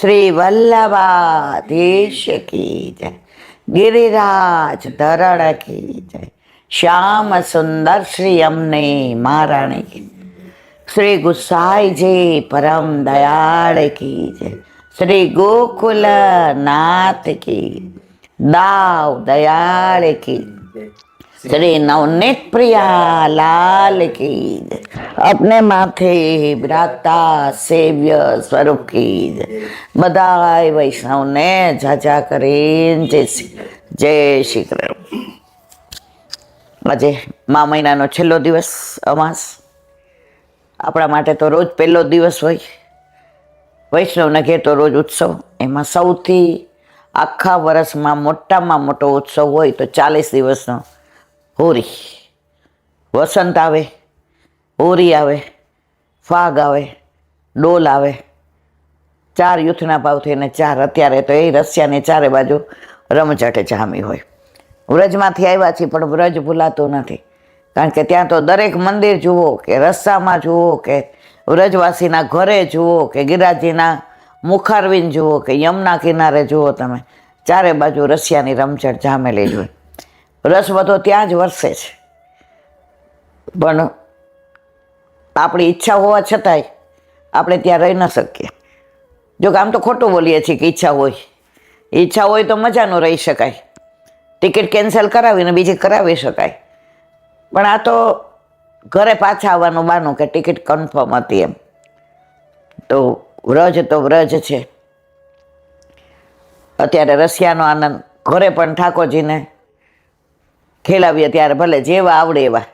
श्री वल्लभाधीश की जय, गिरिराज धरण की जय, श्याम सुंदर श्री अमने महाराणी की, श्री गुसाई जी परम दयाल की जय, श्री गोकुल नाथ की, दाव दयाल की, श्री नवनीत प्रिया लाल की जय, अपने माथे ब्राता सेव्य स्वरूप की जय, बधाई वैष्णव ने जाजा કરીને जय श्री कृष्ण। આજે મા મહિનાનો છેલ્લો દિવસ અમાસ, આપણા માટે તો રોજ પહેલો દિવસ હોય, વૈષ્ણવના ઘેર તો રોજ ઉત્સવ. એમાં સૌથી આખા વર્ષમાં મોટામાં મોટો ઉત્સવ હોય તો 40 દિવસનો હોળી. વસંત આવે, હોળી આવે, ફાગ આવે, ડોલ આવે, 4 યુથના ભાવ થઈને 4. અત્યારે તો એ રશિયાની ચારે બાજુ રમઝટ જામી હોય. વ્રજમાંથી આવ્યા છીએ પણ વ્રજ ભૂલાતું નથી, કારણ કે ત્યાં તો દરેક મંદિર જુઓ કે રસ્તામાં જુઓ કે વ્રજવાસીના ઘરે જુઓ કે ગિરિરાજજીના મુખારવિંદ જુઓ કે યમુના કિનારે જુઓ, તમે ચારે બાજુ રશિયાની રમઝટ જામેલી જ હોય. રસ બધો ત્યાં જ વરસે છે, પણ આપણી ઈચ્છા હોવા છતાંય આપણે ત્યાં રહી ન શકીએ. જો કે આમ તો ખોટું બોલીએ છીએ કે ઈચ્છા હોય તો મજાનું રહી શકાય, ટિકિટ કેન્સલ કરાવીને બીજી કરાવી શકાય, પણ આ તો ઘરે પાછા આવવાનું બહાનું કે ટિકિટ કન્ફર્મ હતી એમ. તો વ્રજ છે. અત્યારે રશિયાનો આનંદ ઘરે પણ ઠાકોરજીને ખેલાવીએ ત્યારે ભલે જેવા આવડે એવા.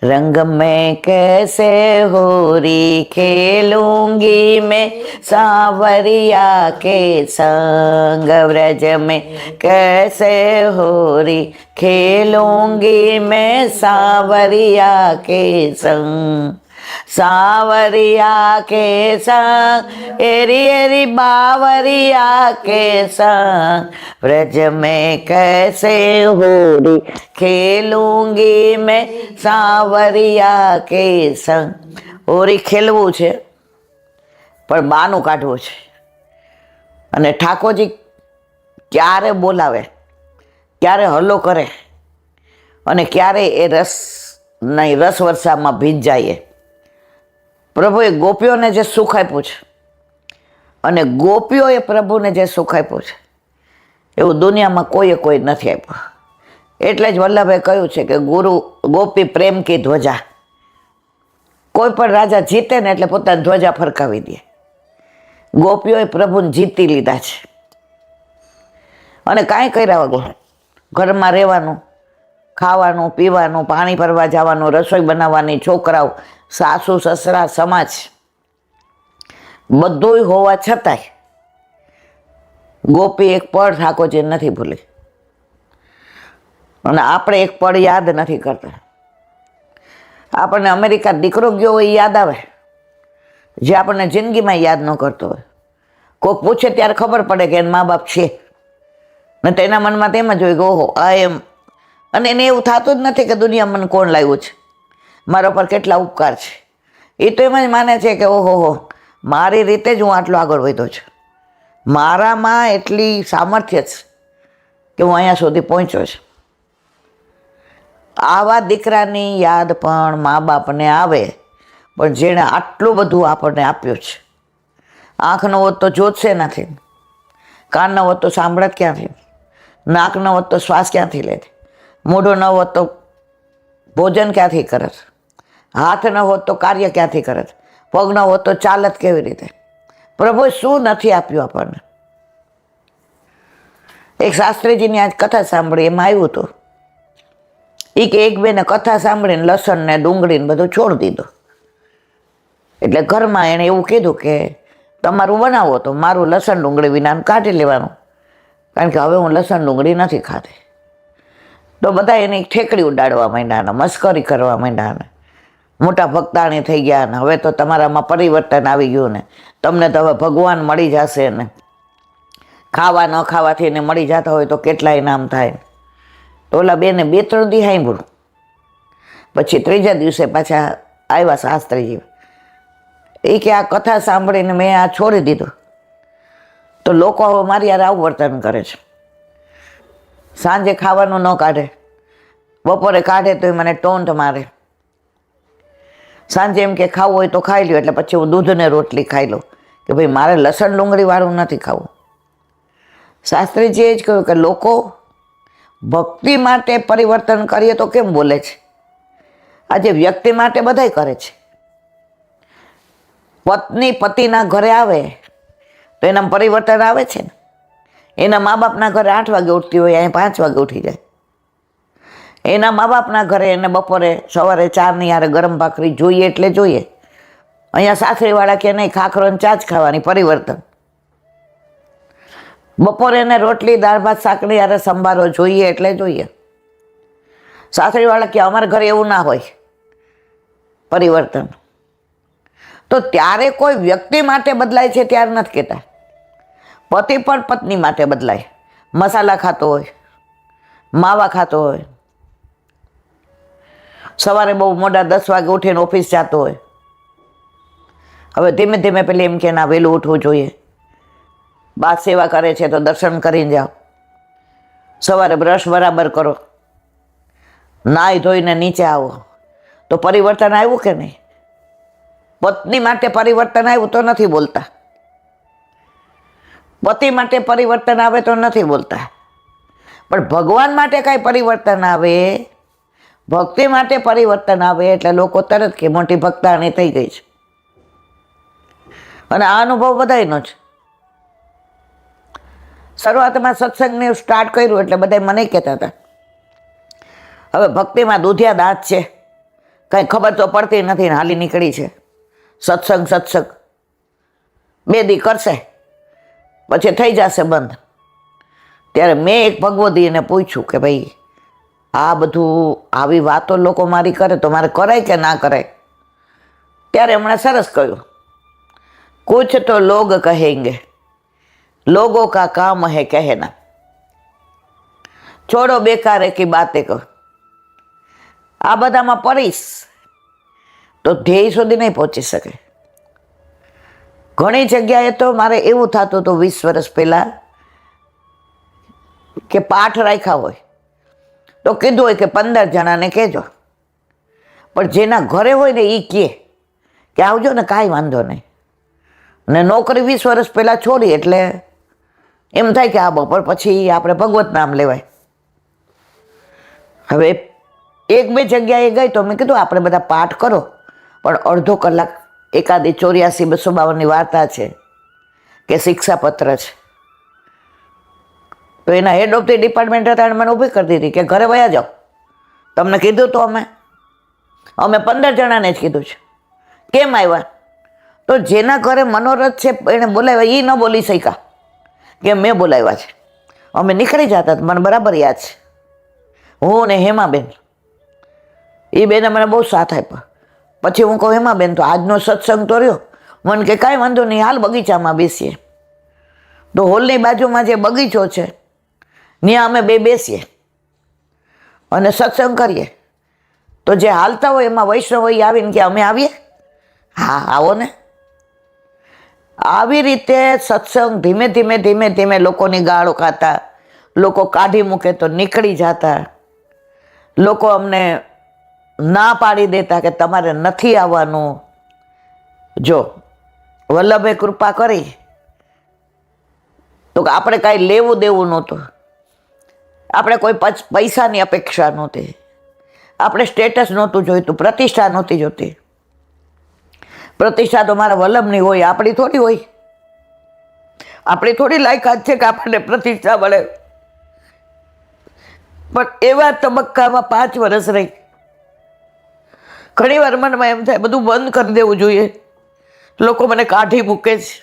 रंग में कैसे होरी खेलूंगी मैं सांवरिया के संग, व्रज में कैसे होरी खेलूंगी मैं सांवरिया के संग, सांवरिया के संग एरी एरी बावरिया के संग, व्रज में कैसे होरी खेलूंगी मैं सांवरिया के संग. હોળી ખેલવું છે પણ બાનું કાઢવું છે, અને ઠાકોરજી ક્યારે બોલાવે, ક્યારે હલ્લો કરે અને ક્યારે એ રસ વર્ષામાં ભીંજાઈએ. પ્રભુએ ગોપીઓને જે સુખ આપ્યું છે અને ગોપીઓએ પ્રભુને જે સુખ આપ્યું છે એવું દુનિયામાં કોઈ નથી આપ્યું. એટલે જ વલ્લભે કહ્યું છે કે ગુરુ ગોપી પ્રેમ કી ધ્વજા. કોઈ પણ રાજા જીતે ને એટલે પોતાની ધ્વજા ફરકાવી દે. ગોપીઓએ પ્રભુને જીતી લીધા છે અને કાંઈ કર્યા વગર ઘરમાં રહેવાનું, ખાવાનું, પીવાનું, પાણી ભરવા જવાનું, રસોઈ બનાવવાની, છોકરાઓ, સાસુ સસરા, સમાજ બધુંય હોવા છતાંય ગોપી એક પળ ઠાકોરજી નથી ભૂલી, અને આપણે એક પળ યાદ નથી કરતા. આપણને અમેરિકા દીકરો ગયો હોય એ યાદ આવે, જે આપણને જિંદગીમાં યાદ ન કરતો હોય. કોઈ પૂછે ત્યારે ખબર પડે કે એના મા બાપ છે, ને તો એના મનમાં તેમ જ હોય કે ઓહો આ એમ. અને એને એવું થતું જ નથી કે દુનિયા મને કોણ લાવ્યું છે, મારા પર કેટલા ઉપકાર છે. એ તો એમ જ માને છે કે ઓહો મારી રીતે જ હું આટલો આગળ વધ્યો છું, મારામાં એટલી સામર્થ્ય છે કે હું અહીંયા સુધી પહોંચ્યો છું. આવા દીકરાની યાદ પણ મા બાપને આવે, પણ જેણે આટલું બધું આપણને આપ્યું છે. આંખનો હોત તો જોતશે નથી, કાનનો હોત તો સાંભળત ક્યાંથી, નાક ન હોત તો શ્વાસ ક્યાંથી લે, મોઢું ન હોત તો ભોજન ક્યાંથી કરત, હાથ ન હોત તો કાર્ય ક્યાંથી કરત, પગ ન હોત તો ચાલત કેવી રીતે. પ્રભુએ શું નથી આપ્યું આપણને. એક શાસ્ત્રીજીની આજ કથા સાંભળી, એમાં આવ્યું હતું એ કે એક બેને કથા સાંભળીને લસણ ને ડુંગળી ને બધું છોડી દીધું. એટલે ઘરમાં એણે એવું કીધું કે તમારું બનાવો તો મારું લસણ ડુંગળી વિના કાઢી લેવાનું, કારણ કે હવે હું લસણ ડુંગળી નથી ખાતી. તો બધા એની ઠેકડી ઉડાડવા માંડ્યા ને મસ્કરી કરવા માંડ્યા ને મોટા ભક્તાણી થઈ ગયા ને હવે તો તમારામાં પરિવર્તન આવી ગયું ને તમને તો હવે ભગવાન મળી જશે ને ખાવા ન ખાવાથી એને મળી જતા હોય તો કેટલા ઇનામ થાય. તો ઓલા બેને 2-3 દી સાંભળ્યું, પછી 3જા દિવસે પાછા આવ્યા શાસ્ત્રીજી. એ કે આ કથા સાંભળીને મેં આ છોડી દીધું, તો લોકો હવે મારી યાર આવું વર્તન કરે છે. સાંજે ખાવાનું ન કાઢે, બપોરે કાઢે તો એ મને ટોન્ટ મારે. સાંજે એમ કે ખાવું હોય તો ખાઈ લ્યો, એટલે પછી હું દૂધ ને રોટલી ખાઈ લઉં કે ભાઈ મારે લસણ ડુંગળીવાળું નથી ખાવું. શાસ્ત્રીજીએ જ કહ્યું કે લોકો ભક્તિ માટે પરિવર્તન કરીએ તો કેમ બોલે છે? આજે વ્યક્તિ માટે બધાય કરે છે. પત્ની પતિના ઘરે આવે તો એના પરિવર્તન આવે છે ને. એના મા બાપના ઘરે 8 વાગે ઉઠતી હોય, અહીં 5 વાગે ઉઠી જાય. એના મા બાપના ઘરે એને બપોરે સવારે 4ની યારે ગરમ ભાખરી જોઈએ એટલે જોઈએ. અહીંયા સાસરીવાળા કે નહીં, ખાખરો ને ચા જ ખાવાની, પરિવર્તન. બપોરે એને રોટલી દાળ ભાત શાકની યારે સંભારો જોઈએ એટલે જોઈએ. સાસરીવાળા કે અમારા ઘરે એવું ના હોય, પરિવર્તન. તો ત્યારે કોઈ વ્યક્તિ માટે બદલાય છે ત્યારે નથી કહેતા. પતિ પણ પત્ની માટે બદલાય. મસાલા ખાતો હોય, માવા ખાતો હોય, સવારે બહુ મોડા 10 વાગે ઉઠીને ઓફિસ જતો હોય. હવે ધીમે ધીમે પેલી એમ કે ના વહેલું ઉઠવું જોઈએ. બા સેવા કરે છે તો દર્શન કરીને જાઓ. સવારે બ્રશ બરાબર કરો, નાહી ધોઈને નીચે આવો. તો પરિવર્તન આવ્યું કે નહીં? પત્ની માટે પરિવર્તન આવ્યું તો નથી બોલતા. પતિ માટે પરિવર્તન આવે તો નથી બોલતા. પણ ભગવાન માટે કાંઈ પરિવર્તન આવે, ભક્તિ માટે પરિવર્તન આવે એટલે લોકો તરત કે મોટી ભક્તાણી થઈ ગઈ છે. અને આ અનુભવ બધાયનો છે. શરૂઆતમાં સત્સંગને સ્ટાર્ટ કર્યું એટલે બધા મને કહેતા હતા હવે ભક્તિમાં દૂધિયા દાંત છે, કંઈ ખબર તો પડતી નથી ને હાલી નીકળી છે. સત્સંગ 2 દી કરશે પછી થઈ જશે બંધ. ત્યારે મેં એક ભગવદીને પૂછ્યું કે ભાઈ આ બધું આવી વાતો લોકો મારી કરે તો મારે કરાય કે ના કરાય? ત્યારે હમણાં સરસ કહ્યું, કુછ તો લોગ કહેંગે, लोगों का काम है कहना, छोड़ो बेकार की बातें કહો. આ બધામાં પડીશ તો ધ્યેય સુધી નહીં પહોંચી શકે. ઘણી જગ્યાએ તો મારે એવું થતું હતું 20 વર્ષ પહેલા કે પાઠ રાખ્યા હોય તો કીધું હોય કે 15 જણાને કહેજો, પણ જેના ઘરે હોય ને એ કહે કે આવજો ને, કાંઈ વાંધો નહીં. ને નોકરી 20 વર્ષ પહેલાં છોડી એટલે એમ થાય કે આ બપોર પછી આપણે ભગવત નામ લેવાય. હવે 1-2 જગ્યાએ ગઈ તો મેં કીધું આપણે બધા પાઠ કરો, પણ અડધો કલાક એકાદી 84-252ની વાર્તા છે કે શિક્ષાપત્ર છે. તો એના હેડ ઓફ ધી ડિપાર્ટમેન્ટ હતા એને મને ઊભી કરી દીધી કે ઘરે વયા જાઓ, તમને કીધું તો અમે 15 જણાને જ કીધું છે. કેમ આવ્યા? તો જેના ઘરે મનોરથ છે એને બોલાવ્યા, એ ન બોલી શક્યા કે મેં બોલાવ્યા છે. અમે નીકળી જતા, મને બરાબર યાદ છે. હું ને હેમાબેન, એ બેને મને બહુ સાથ આપ્યો. પછી હું કહું હેમાબેન તો આજનો સત્સંગ તો રહ્યો. મને કે કાંઈ વાંધો નહીં, હાલ બગીચામાં બેસીએ. તો હોલની બાજુમાં જે બગીચો છે ત્યાં અમે 2 બેસીએ અને સત્સંગ કરીએ. તો જે હાલતા હોય એમાં વૈષ્ણવ આવીને કે અમે આવીએ, હા આવો ને. આવી રીતે સત્સંગ ધીમે ધીમે ધીમે ધીમે લોકોની ગાળો ખાતા, લોકો કાઢી મૂકે તો નીકળી જતા, લોકો અમને ના પાડી દેતા કે તમારે નથી આવવાનું. જો વલ્લભે કૃપા કરી તો આપણે કાંઈ લેવું દેવું નહોતું, આપણે કોઈ પૈસાની અપેક્ષા નહોતી, આપણે સ્ટેટસ નહોતું જોઈતું, પ્રતિષ્ઠા નહોતી જોતી. પ્રતિષ્ઠા તો મારા વલ્લભની હોય, આપણી થોડી હોય. આપણી થોડી લાયકાત છે કે આપણને પ્રતિષ્ઠા મળે. પણ એવા તબક્કામાં 5 વર્ષ રહી. ઘણી વાર મનમાં એમ થાય બધું બંધ કરી દેવું જોઈએ. લોકો મને કાઢી મૂકે છે,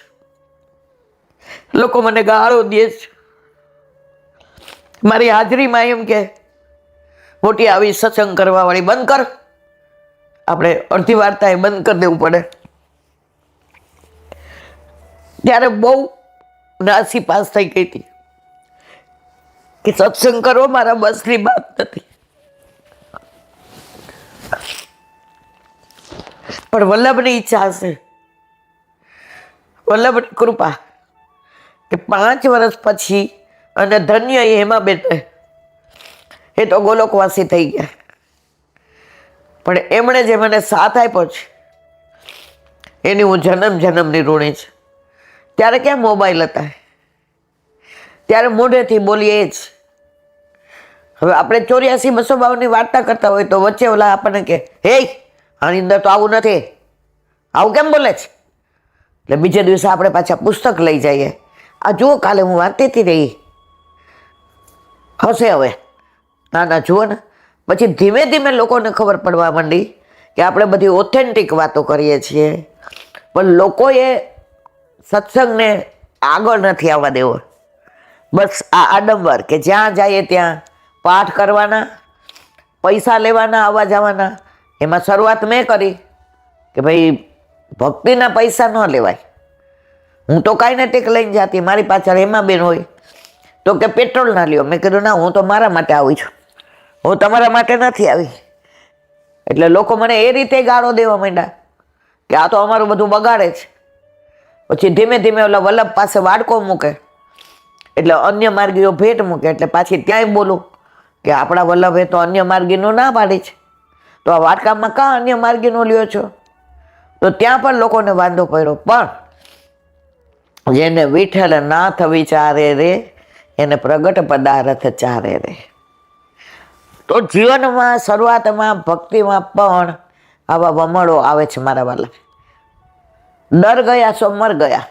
લોકો મને ગાળો દે છે. મારી હાજરીમાં એમ કે મોટી આવી સત્સંગ કરવા વાળી બંધ કર. આપણે અડધી વાર્તા એ બંધ કરી દેવું પડે. ત્યારે બહુ નાસી પાસ થઈ ગઈ હતી કે સત્સંગ કરવો મારા બસની વાત નથી. પણ વલ્લભની ઈચ્છા હશે, વલ્લભની કૃપા કે 5 વર્ષ પછી અને ધન્ય એ હેમાબેન એ તો ગોલોકવાસી થઈ ગયા, પણ એમણે જે મને સાથ આપ્યો છે એની હું જન્મ જન્મની ઋણી છું. ત્યારે ક્યાં મોબાઈલ હતા, ત્યારે મોઢેથી બોલીએ જ. હવે આપણે 84-252 વાર્તા કરતા હોય તો વચ્ચે ઓલા આપણને કે હે આની અંદર તો આવું નથી, આવું કેમ બોલે છે, એટલે બીજે દિવસે આપણે પાછા પુસ્તક લઈ જઈએ. આ જુઓ કાલે હું વાંચતી હતી રહી હશે. હવે ના ના જુઓ ને, પછી ધીમે ધીમે લોકોને ખબર પડવા માંડી કે આપણે બધી ઓથેન્ટિક વાતો કરીએ છીએ, પણ લોકોએ સત્સંગને આગળ નથી આવવા દેવો. બસ આ આડંબર કે જ્યાં જઈએ ત્યાં પાઠ કરવાના, પૈસા લેવાના, આવવા જવાના. એમાં શરૂઆત મેં કરી કે ભાઈ ભક્તિના પૈસા ન લેવાય. હું તો કાંઈ ને ટેક લઈને જતી, મારી પાછળ હેમાબેન હોય તો કે પેટ્રોલ ના લ્યો. મેં કીધું ના, હું તો મારા માટે આવી છું, હું તમારા માટે નથી આવી. એટલે લોકો મને એ રીતે ગાળો દેવા માંડ્યા કે આ તો અમારું બધું બગાડે છે. પછી ધીમે ધીમે ઓલા વલ્લભ પાસે વાડકો મૂકે એટલે અન્ય માર્ગીઓ ભેટ મૂકે, એટલે પાછી ત્યાંય બોલું કે આપણા વલ્લભે તો અન્ય માર્ગીનું ના પાડી છે, તો આ વાડકામાં કાં અન્ય માર્ગીનો લ્યો છો? તો ત્યાં પણ લોકોને વાંધો પડ્યો. પણ જેને વિઠ્ઠલ નાથ વિચારે રે એને પ્રગટ પદાર્થ ચારે રે. તો જીવનમાં શરૂઆતમાં ભક્તિમાં પણ આવા વમળો આવે છે મારા વાલા. ડર ગયા સો મર ગયા.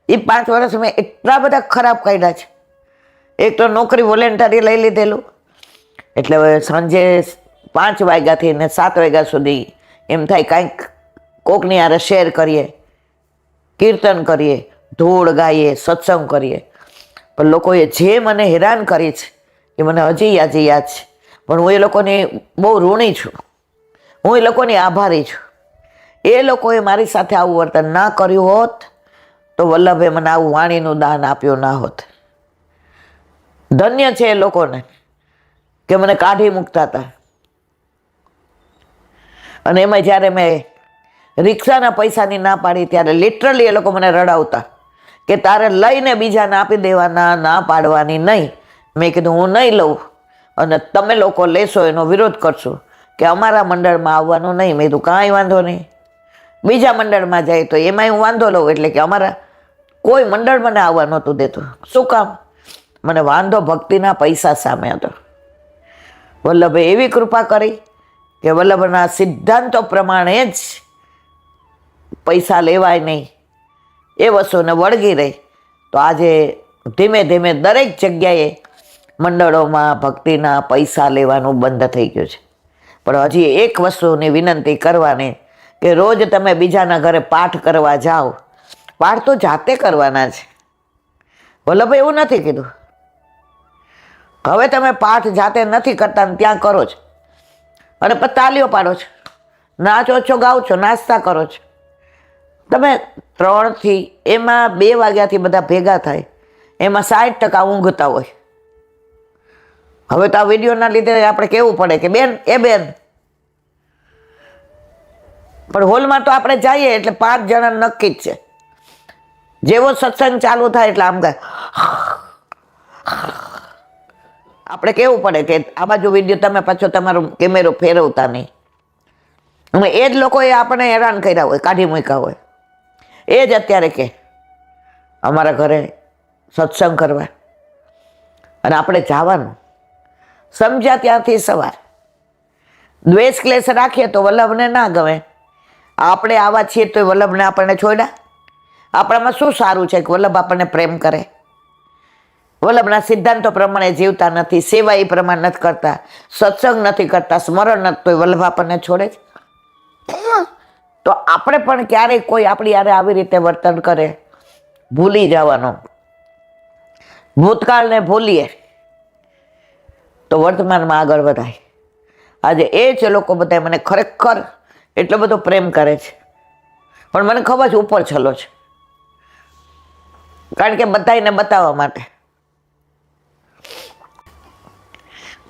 એ 5 વર્ષ મેં એટલા બધા ખરાબ કાઢ્યા છે. એક તો નોકરી વોલેન્ટરી લઈ લીધેલું, એટલે હવે સાંજે 5 વાગ્યાથી ને 7 વાગ્યા સુધી એમ થાય કાંઈક કોકની હારે શેર કરીએ, કીર્તન કરીએ, ધૂળ ગાઈએ, સત્સંગ કરીએ. પણ લોકોએ જે મને હેરાન કરી છે એ મને હજી યાદ છે. પણ હું એ લોકોની બહુ ઋણી છું, હું એ લોકોની આભારી છું. એ લોકોએ મારી સાથે આવું વર્તન ના કર્યું હોત તો વલ્લભે મને આવું વાણીનું દાન આપ્યું ના હોત. ધન્ય છે એ લોકોને કે મને કાઢી મૂકતા હતા. અને એમાં જ્યારે મેં રિક્ષાના પૈસાની ના પાડી ત્યારે લિટરલી એ લોકો મને રડાવતા કે તારે લઈને બીજાને આપી દેવાના, ના પાડવાની નહીં. મેં કીધું હું નહીં લઉં અને તમે લોકો લેશો એનો વિરોધ કરશો કે અમારા મંડળમાં આવવાનું નહીં. મેં કીધું કાંઈ વાંધો નહીં, બીજા મંડળમાં જાય તો એમાંય હું વાંધો લઉં. એટલે કે અમારા કોઈ મંડળ મને આવવા નહોતું દેતું. શું કામ? મને વાંધો ભક્તિના પૈસા સામે હતો. વલ્લભે એવી કૃપા કરી કે વલ્લભના સિદ્ધાંતો પ્રમાણે જ પૈસા લેવાય નહીં એ વસ્તુને વળગી રહી. તો આજે ધીમે ધીમે દરેક જગ્યાએ મંડળોમાં ભક્તિના પૈસા લેવાનું બંધ થઈ ગયું છે. પણ હજી એક વસ્તુની વિનંતી કરવાની કે રોજ તમે બીજાના ઘરે પાઠ કરવા જાઓ, પાઠ તો જાતે કરવાના છે. વલ્લભે એવું નથી કીધું. હવે તમે પાઠ જાતે નથી કરતા ને ત્યાં કરો છો અને પછી તાલીઓ પાડો છો, નાચો છો, ગાઓ છો, નાસ્તા કરો છો. તમે 3 થી એમાં 2 વાગ્યાથી બધા ભેગા થાય, એમાં 60% ઊંઘતા હોય. હવે તો આ વિડીયોના લીધે આપણે કહેવું પડે કે બેન એ બેન, પણ હોલમાં તો આપણે જઈએ એટલે 5 જણા નક્કી જ છે. જેવો સત્સંગ ચાલુ થાય એટલે આમ આપણે કહેવું પડે કે આ બાજુ વિડીયો તમે પાછો તમારો કેમેરો ફેરવતા નહીં. અને એ જ લોકોએ આપણને હેરાન કર્યા હોય, કાઢી મૂક્યા હોય. એ જ અત્યારે કે અમારા ઘરે સત્સંગ કરવા અને આપણે જવાનું. સમજ્યા ત્યાંથી સવાર. દ્વેષ ક્લેશ રાખીએ તો વલ્લભને ના ગમે. આપણે આવા છીએ તો વલ્લભને આપણને છોડ્યા. આપણામાં શું સારું છે કે વલ્લભ આપણને પ્રેમ કરે? વલ્લભના સિદ્ધાંતો પ્રમાણે જીવતા નથી, સેવા એ પ્રમાણે નથી કરતા, સત્સંગ નથી કરતા, સ્મરણ નથી, તો વલ્લભ આપણને છોડે છે? તો આપણે પણ ક્યારેય કોઈ આપણી યારે આવી રીતે વર્તન કરે, ભૂલી જવાનો. ભૂતકાળને ભૂલીએ તો વર્તમાનમાં આગળ વધાય. આજે એ જ લોકો બધા મને ખરેખર એટલો બધો પ્રેમ કરે છે, પણ મને ખબર છે ઉપર છલો છે, કારણ કે બધાને બતાવવા માટે.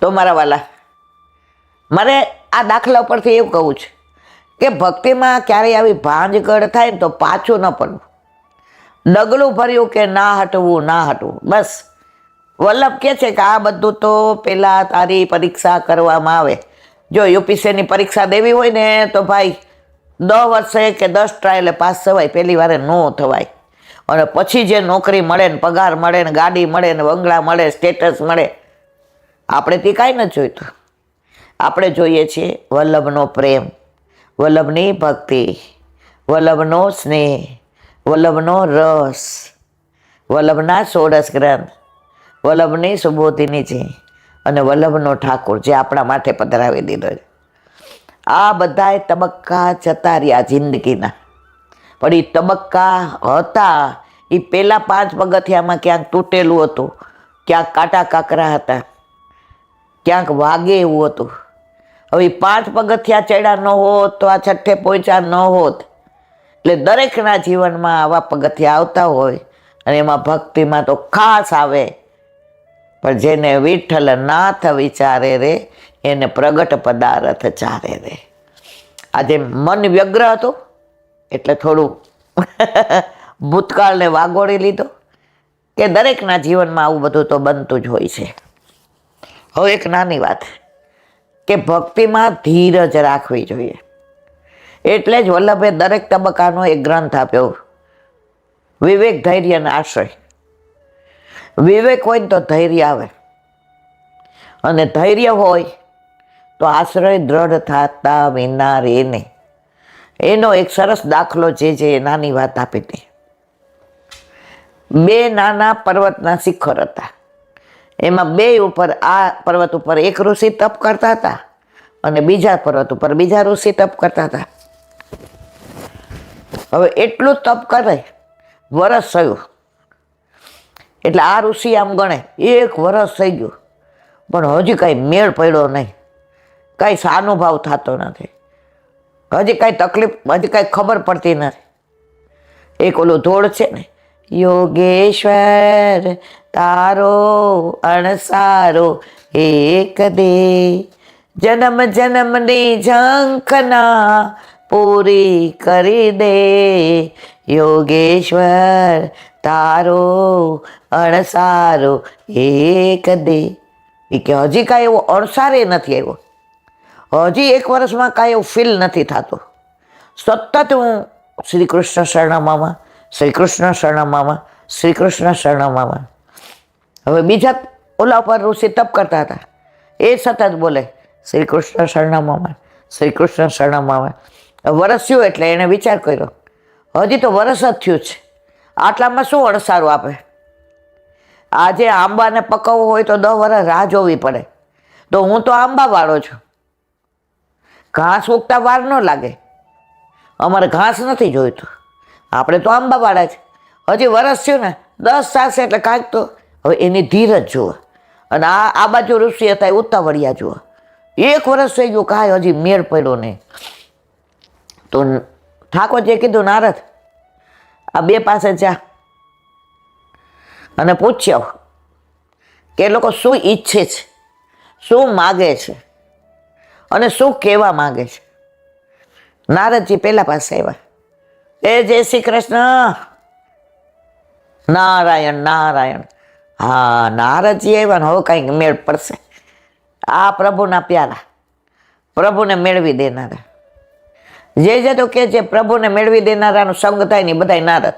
તો મારા વાલા, મારે આ દાખલા ઉપરથી એવું કહું છે કે ભક્તિમાં ક્યારેય આવી ભાંજગડ થાય ને તો પાછું ન પડવું. ડગલું ભર્યું કે ના હટવું ના હટવું. બસ વલ્લભ કહે છે કે આ બધું તો પેલા તારી પરીક્ષા કરવામાં આવે. જો યુપીસીની પરીક્ષા દેવી હોય ને તો ભાઈ 10 વર્ષે કે 10 ટ્રાયલે પાસ થવાય, પહેલી વારે ન થવાય. અને પછી જે નોકરી મળે ને પગાર મળે ને ગાડી મળે ને બંગલા મળે, સ્ટેટસ મળે, આપણે તે કાંઈ નથી જોઈતું. આપણે જોઈએ છીએ વલ્લભનો પ્રેમ, વલ્લભની ભક્તિ, વલ્લભનો સ્નેહ, વલ્લભનો રસ, વલ્લભના 16 ગ્રંથ, વલ્લભની સુબોધિની છે અને વલ્લભનો ઠાકોર જે આપણા માટે પધરાવી દીધો છે. આ બધાય તબક્કા જતા રહ્યા જિંદગીના, પણ એ તબક્કા હતા એ પહેલાં 5 પગથિયામાં ક્યાંક તૂટેલું હતું, ક્યાંક કાંટા કાકરા હતા, ક્યાંક વાગે એવું હતું. હવે 5 પગથિયા ચડ્યા ન હોત તો આ 6 પહોંચ્યા ન હોત. એટલે દરેકના જીવનમાં આવા પગથિયા આવતા હોય અને એમાં ભક્તિમાં તો ખાસ આવે. પણ જેને વિઠ્ઠલ નાથ વિચારે રે એને પ્રગટ પદાર્થ ચારે રે. આજે મન વ્યગ્ર હતું એટલે થોડું ભૂતકાળને વાગોળી લીધો કે દરેકના જીવનમાં આવું બધું તો બનતું જ હોય છે. હવે એક નાની વાત કે ભક્તિમાં ધીરજ રાખવી જોઈએ. એટલે જ વલ્લભે દરેક તબક્કાનો એક ગ્રંથ આપ્યો, વિવેક ધૈર્ય અને આશ્રય. વિવેક હોય ને તો ધૈર્ય આવે, અને ધૈર્ય હોય તો આશ્રય દ્રઢ થતા વિના રે નહીં. એનો એક સરસ દાખલો જે નાની વાત આપી હતી. 2 નાના પર્વતના શિખર હતા. એમાં 2 ઉપર, આ પર્વત ઉપર એક ઋષિ તપ કરતા હતા અને બીજા પર્વત ઉપર બીજા ઋષિ તપ કરતા હતા. હવે એટલું તપ કરે, વરસ થયું એટલે આ ઋષિ આમ ગણે 1 વરસ થઈ ગયું પણ હજી કાંઈ મેળ પડ્યો નહીં, કાંઈ સાનુભાવ થતો નથી, હજી કાંઈ તકલીફ, હજી કાંઈ ખબર પડતી નથી. એક ઓલું ધોળ છે ને, યોગેશ્વર તારો અણસારો એક દે, જન્મ જન્મની ઝંખના પૂરી કરી દે, યોગેશ્વર તારો અણસારો એક દે. એ કે હજી કાંઈ એવો અણસારે નથી આવ્યો, હજી 1 વર્ષમાં કાંઈ એવું ફીલ નથી થતું. સતત હું શ્રી કૃષ્ણ શરણમાં, શ્રી કૃષ્ણ શરણમાં, શ્રી કૃષ્ણ શરણમાં. હવે બીજા ઓલા પર ઋષિ તપ કરતા હતા, એ સતત બોલે શ્રી કૃષ્ણ શરણમાં, શ્રી કૃષ્ણ શરણમાં. વરસ થયું એટલે એણે વિચાર કર્યો, હજી તો વરસ જ થયું છે, આટલામાં શું અણસારું આપે. આજે આંબાને પકવવો હોય તો 10 વર્ષ રાહ જોવી પડે, તો હું તો આંબાવાળો છું, ઘાસ ઉગતા વાર ન લાગે, અમારે ઘાસ નથી જોઈતું, આપણે તો આંબાવાળા છે. હજી વરસ થયું ને 10 થશે એટલે કાંઈક તો. હવે એની ધીરજ જુઓ. અને આ બાજુ ઋષિ હતા એ ઉતાવળિયા જુઓ, 1 વર્ષ થઈ ગયું કાંઈ હજી મેળ પડ્યો નહીં. તો ઠાકોરજીએ કીધું, નારદ આ 2 પાસે જા અને પૂછ્યો કે એ લોકો શું ઈચ્છે છે, શું માગે છે અને શું કહેવા માગે છે. નારદજી પહેલા પાસે આવ્યા, એ જય શ્રી કૃષ્ણ, નારાયણ નારાયણ. હા, નારદજી આવ્યા ને હવે કાંઈક મેળ પડશે. આ પ્રભુના પ્યારા, પ્રભુને મેળવી દેનારા, જે તો કે જે પ્રભુને મેળવી દેનારાનો સંગ થાય ને બધાય નારદ,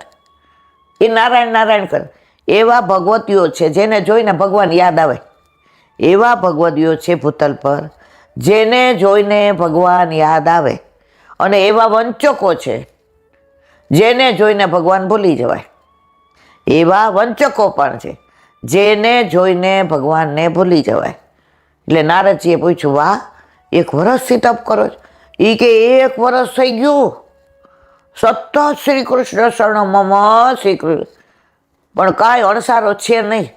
એ નારાયણ નારાયણ કરે. એવા ભગવતીઓ છે જેને જોઈને ભગવાન યાદ આવે, એવા ભગવતીઓ છે ભૂતલ પર જેને જોઈને ભગવાન યાદ આવે, અને એવા વંચકો છે જેને જોઈને ભગવાન ભૂલી જવાય. એવા વંચકો પણ છે જેને જોઈને ભગવાનને ભૂલી જવાય. એટલે નારદજીએ પૂછ્યું, વાહ 1 વર્ષથી તપ કરો છો? એ કે 1 વર્ષ થઈ ગયું સતત શ્રી કૃષ્ણ શરણમાં, શ્રી કૃષ્ણ, પણ કાંઈ અણસારો છે નહીં.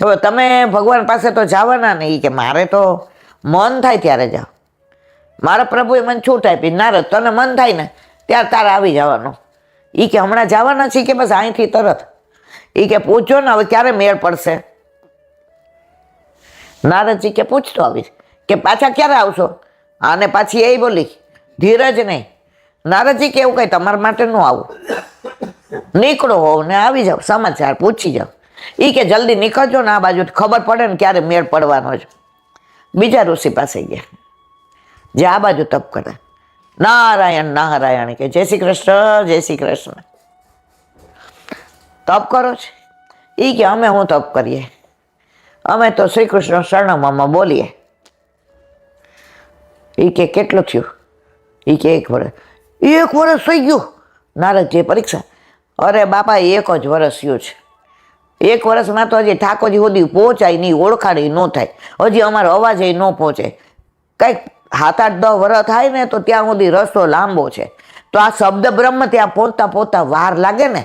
હવે તમે ભગવાન પાસે તો જવાના નહીં. કે મારે તો મન થાય ત્યારે જાઓ, મારા પ્રભુએ મને છૂટ આપી, નારદ તને મન થાય ને ત્યારે તારે આવી જવાનું. એ કે હમણાં જવાના છીએ કે બસ અહીંથી તરત? એ કે પૂછજો ને હવે ક્યારે મેળ પડશે. નારદજી કે પૂછતો આવીશ. કે પાછા ક્યારે આવશો? આને પાછી એ બોલી, ધીરજ નહીં. નારદજી કે એવું કંઈ તમારા માટે ન આવું, નીકળો હોવ ને આવી જાઓ, સમાચાર પૂછી જાઓ. એ કે જલ્દી નીકળજો ને આ બાજુ, ખબર પડે ને ક્યારે મેળ પડવાનો છે. બીજા ઋષિ પાસે ગયા જે આ બાજુ તપ કરે. નારાયણ નારાયણ કે જય શ્રી કૃષ્ણ, જય શ્રી કૃષ્ણ. તપ કરો છે? એ કે અમે હું તપ કરીએ, અમે તો શ્રી કૃષ્ણ શરણમમાં બોલીએ. એ કે કેટલું થયું? એ કે 1 વર્ષ. 1 વર્ષ થઈ ગયું? નારદજી પરીક્ષા. અરે બાપા 1 જ વર્ષ થયું છે. 1 વર્ષમાં તો હજી ઠાકોરજી સુધી પહોંચાય નહીં, ઓળખાણી ન થાય, હજી અમારો અવાજ ન પહોંચે. કંઈક 7-8-10 વર્ષ થાય ને તો ત્યાં સુધી રસ્તો લાંબો છે. તો આ શબ્દ બ્રહ્મ ત્યાં પહોંચતા પહોંચતા વાર લાગે ને,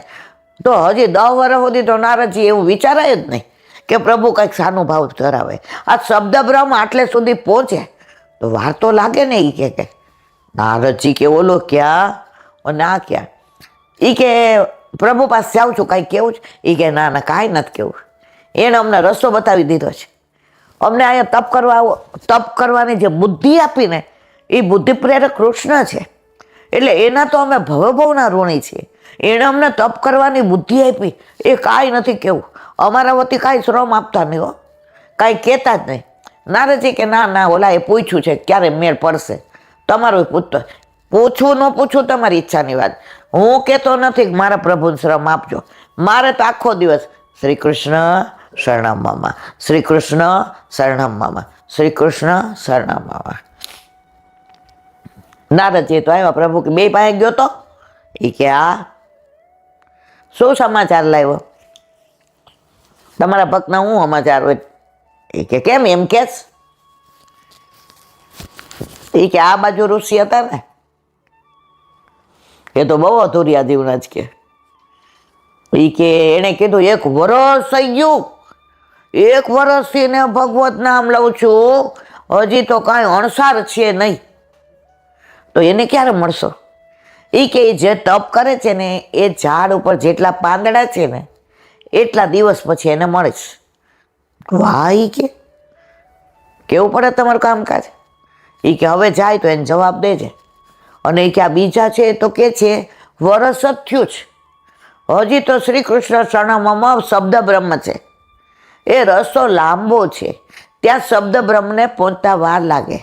તો હજી 10 વર્ષ સુધી તો નારદજી એવું વિચારાય જ નહીં કે પ્રભુ કંઈક સાનુભાવ ધરાવે. આ શબ્દ બ્રહ્મ આટલે સુધી પહોંચે તો વાર તો લાગે ને. એ કે નારદજી કે ઓલો ક્યાં અને આ ક્યાં? એ કે પ્રભુ પાસે જાઉં છું, કાંઈ કેવું છે? એ કે ના ના કાંઈ નથી કેવું, એને અમને રસ્તો બતાવી દીધો છે. અમને અહીંયા તપ કરવાની જે બુદ્ધિ આપીને એ બુદ્ધિ પ્રેરક કૃષ્ણ છે. એટલે એના તો અમે ભવભવના ઋણી છીએ. એણે અમને તપ કરવાની બુદ્ધિ આપી, એ કાંઈ નથી કેવું. અમારા વતી કાંઈ શ્રમ આપતા નહીં હો, કાંઈ કહેતા જ નહીં. નારદજી કે ના ના ઓલા એ પૂછ્યું છે ક્યારે મેળ પડશે, તમારું પૂછતો. પૂછવું ન પૂછવું તમારી ઈચ્છાની વાત. હું કહેતો નથી કે મારા પ્રભુને શ્રમ આપજો. મારે તો આખો દિવસ શ્રી કૃષ્ણ શરણમ મમ, શ્રી કૃષ્ણ શરણમ મમ, શ્રી કૃષ્ણ શરણમ મમ. નારદજી તો આવ્યા પ્રભુ કે 2 પાસે ગયો તો? એ કે આ શું સમાચાર લાવ્યો? તમારા ભક્તના હું સમાચાર હોય? એ કે કેમ એમ કેસ? એ કે આ બાજુ ઋષિ હતા ને એ તો બહુ અધૂરિયા જીવના જ કે. એ કે એણે કીધું 1 વર્ષ થઈ ગયું, 1 વર્ષથી ને ભગવત નામ લઉં છું, હજી તો કાંઈ અણસાર છે નહીં. તો એને ક્યારે મળશો? એ કે જે તપ કરે છે ને એ ઝાડ ઉપર જેટલા પાંદડા છે ને એટલા દિવસ પછી એને મળીશ. વાહ! એ કે કેવું પડે તમારું કામકાજ. એ કે હવે જાય તો એને જવાબ દેજે. અને એ કે આ બીજા છે તો કે છે વરસ જ થયું છે, હજી તો શ્રી કૃષ્ણ શરણમમાં શબ્દ બ્રહ્મ છે. એ રસ્તો લાંબો છે, ત્યાં શબ્દ બ્રહ્મને પહોંચતા વાર લાગે.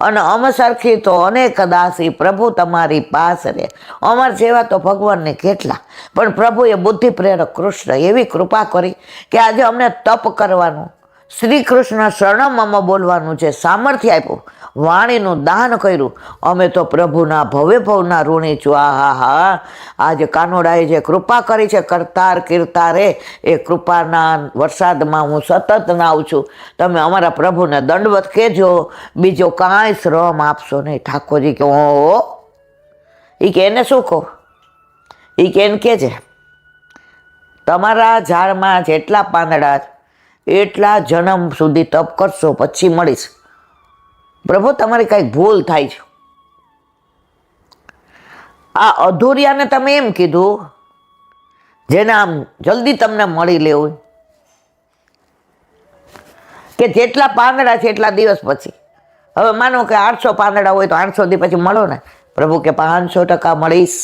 અને અમે સરખી તો અનેક દાસી પ્રભુ તમારી પાસે રે. અમર જેવા તો ભગવાનને કેટલા, પણ પ્રભુએ બુદ્ધિ પ્રેરક કૃષ્ણ એવી કૃપા કરી કે આજે અમને તપ કરવાનું, શ્રી કૃષ્ણ શરણમમાં બોલવાનું છે સામર્થ્ય આપ્યું, વાણીનું દાન કર્યું. અમે તો પ્રભુના ભવે ભવના ઋણી છું. આ હા આજે કાનોડાએ જે કૃપા કરી છે કરતાર કીર્તારે, એ કૃપાના વરસાદમાં હું સતત નાઉં છું. તમે અમારા પ્રભુને દંડવત કહેજો, બીજો કાંઈ શ્રમ આપશો નહીં. ઠાકોરજી કે ઓ, એ કે એને શું કહો? એ કે એને કહેજે તમારા ઝાડમાં જેટલા પાંદડા એટલા જન્મ સુધી તપ કરશો પછી મળીશ. પ્રભુ તમારી કંઈક ભૂલ થાય છે. આ અધૂરિયાને તમે એમ કીધું જેને આમ જલ્દી તમને મળી લેવું, કે જેટલા પાંદડા છે એટલા દિવસ પછી. હવે માનો કે 800 પાંદડા હોય તો 800 દી પછી મળો ને. પ્રભુ કે 500% મળીશ.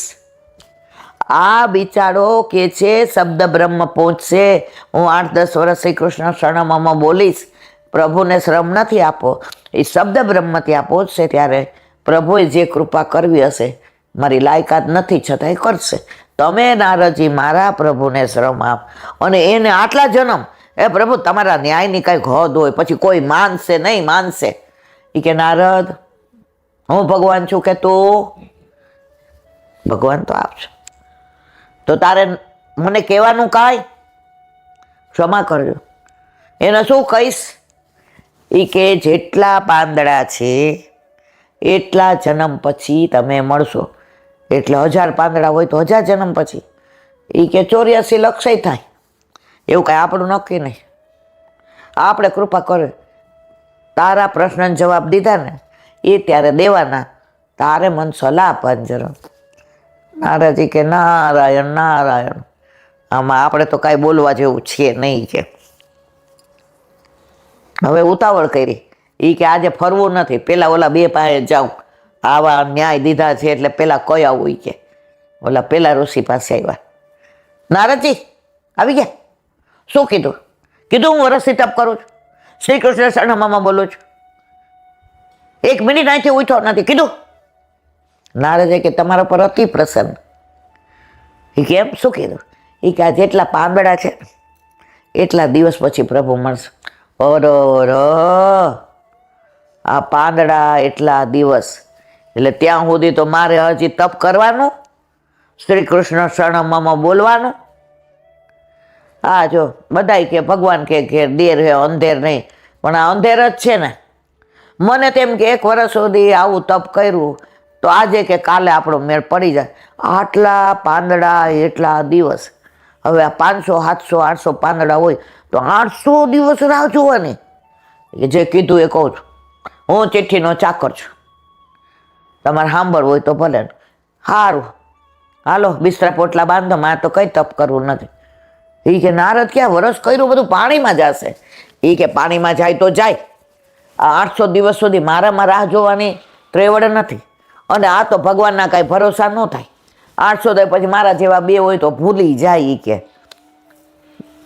આ બિચારો કે છે શબ્દ બ્રહ્મ પહોંચશે, હું 8-10 વર્ષ શ્રી કૃષ્ણ શરણમમાં બોલીશ, પ્રભુને શ્રમ નથી આપો, એ શબ્દ બ્રહ્મ ત્યાં પહોંચશે ત્યારે પ્રભુએ જે કૃપા કરવી હશે, મારી લાયકાત નથી છતાંય કરશે. તમે નારદજી મારા પ્રભુને શ્રમ આપ. અને એને આટલા જન્મ, એ પ્રભુ તમારા ન્યાયની કંઈક હદ હોય, પછી કોઈ માનશે નહીં, માનશે. એ કે નારદ હું ભગવાન છું કે તું ભગવાન તો આપશો, તો તારે મને કહેવાનું કાંઈ, ક્ષમા કરજો. એને શું કહીશ? એ કે જેટલા પાંદડા છે એટલા જન્મ પછી તમે મળશો. એટલે 1000 પાંદડા હોય તો 1000 જન્મ પછી. એ કે 84 લક્ષય થાય. એવું કાંઈ આપણું નક્કી નહીં. આપણે કૃપા કરે, તારા પ્રશ્નનો જવાબ દીધા ને એ ત્યારે દેવાના, તારે મન સલાહ આપવાની જરૂર. નારદજી કે નારાયણ નારાયણ, આમાં આપણે તો કાંઈ બોલવા જેવું છે નહીં. કે હવે ઉતાવળ કરી. એ કે આજે ફરવું નથી, પેલા ઓલા 2 પાસે જાઉં, આવા ન્યાય દીધા છે એટલે પેલા કઈ આવું. કે ઓલા પેલા ઋષિ પાસે આવ્યા. નારદજી આવી ગયા. શું કીધું? કીધું હું વરસથી તપ કરું છું, શ્રી કૃષ્ણ શરણમાં બોલું છું, 1 મિનિટ અહીંથી ઉઠો નથી કીધું. નારદે કે તમારા પર અતિ પ્રસન્ન. એ કેમ? શું કીધું? એ કે આ જેટલા પાંદડા છે એટલા દિવસ પછી પ્રભુ મળશે. આ પાંદડા એટલા દિવસ, એટલે ત્યાં સુધી તો મારે હજી તપ કરવાનું, શ્રી કૃષ્ણ શરણમાં બોલવાનું. હા જો બધાય કે ભગવાન કે ઘેર દેર હે અંધેર નહીં, પણ આ અંધેર જ છે ને. મને તેમ કે 1 વર્ષ સુધી આવું તપ કર્યું તો આજે કે કાલે આપણો મેળ પડી જાય. આટલા પાંદડા એટલા દિવસ. હવે આ 500 700 800 પાંદડા હોય તો 800 દિવસ રાહ જોવાની. જે કીધું એ કહું છું, હું ચિઠ્ઠીનો ચાકર છું, તમારે સાંભળવું હોય તો ભલે. સારું હાલો બિસ્તરા પોટલા બાંધો, મારે તો કંઈ તપ કરવું નથી. એ કે નારદ ક્યાં વરસ કર્યું બધું પાણીમાં જશે. એ કે પાણીમાં જાય તો જાય, આ 800 દિવસ સુધી મારામાં રાહ જોવાની ત્રેવડ નથી. અને આ તો ભગવાનના કાંઈ ભરોસા ન થાય. 800 તો પછી મારા જેવા 2 હોય તો ભૂલી જાય. એ કે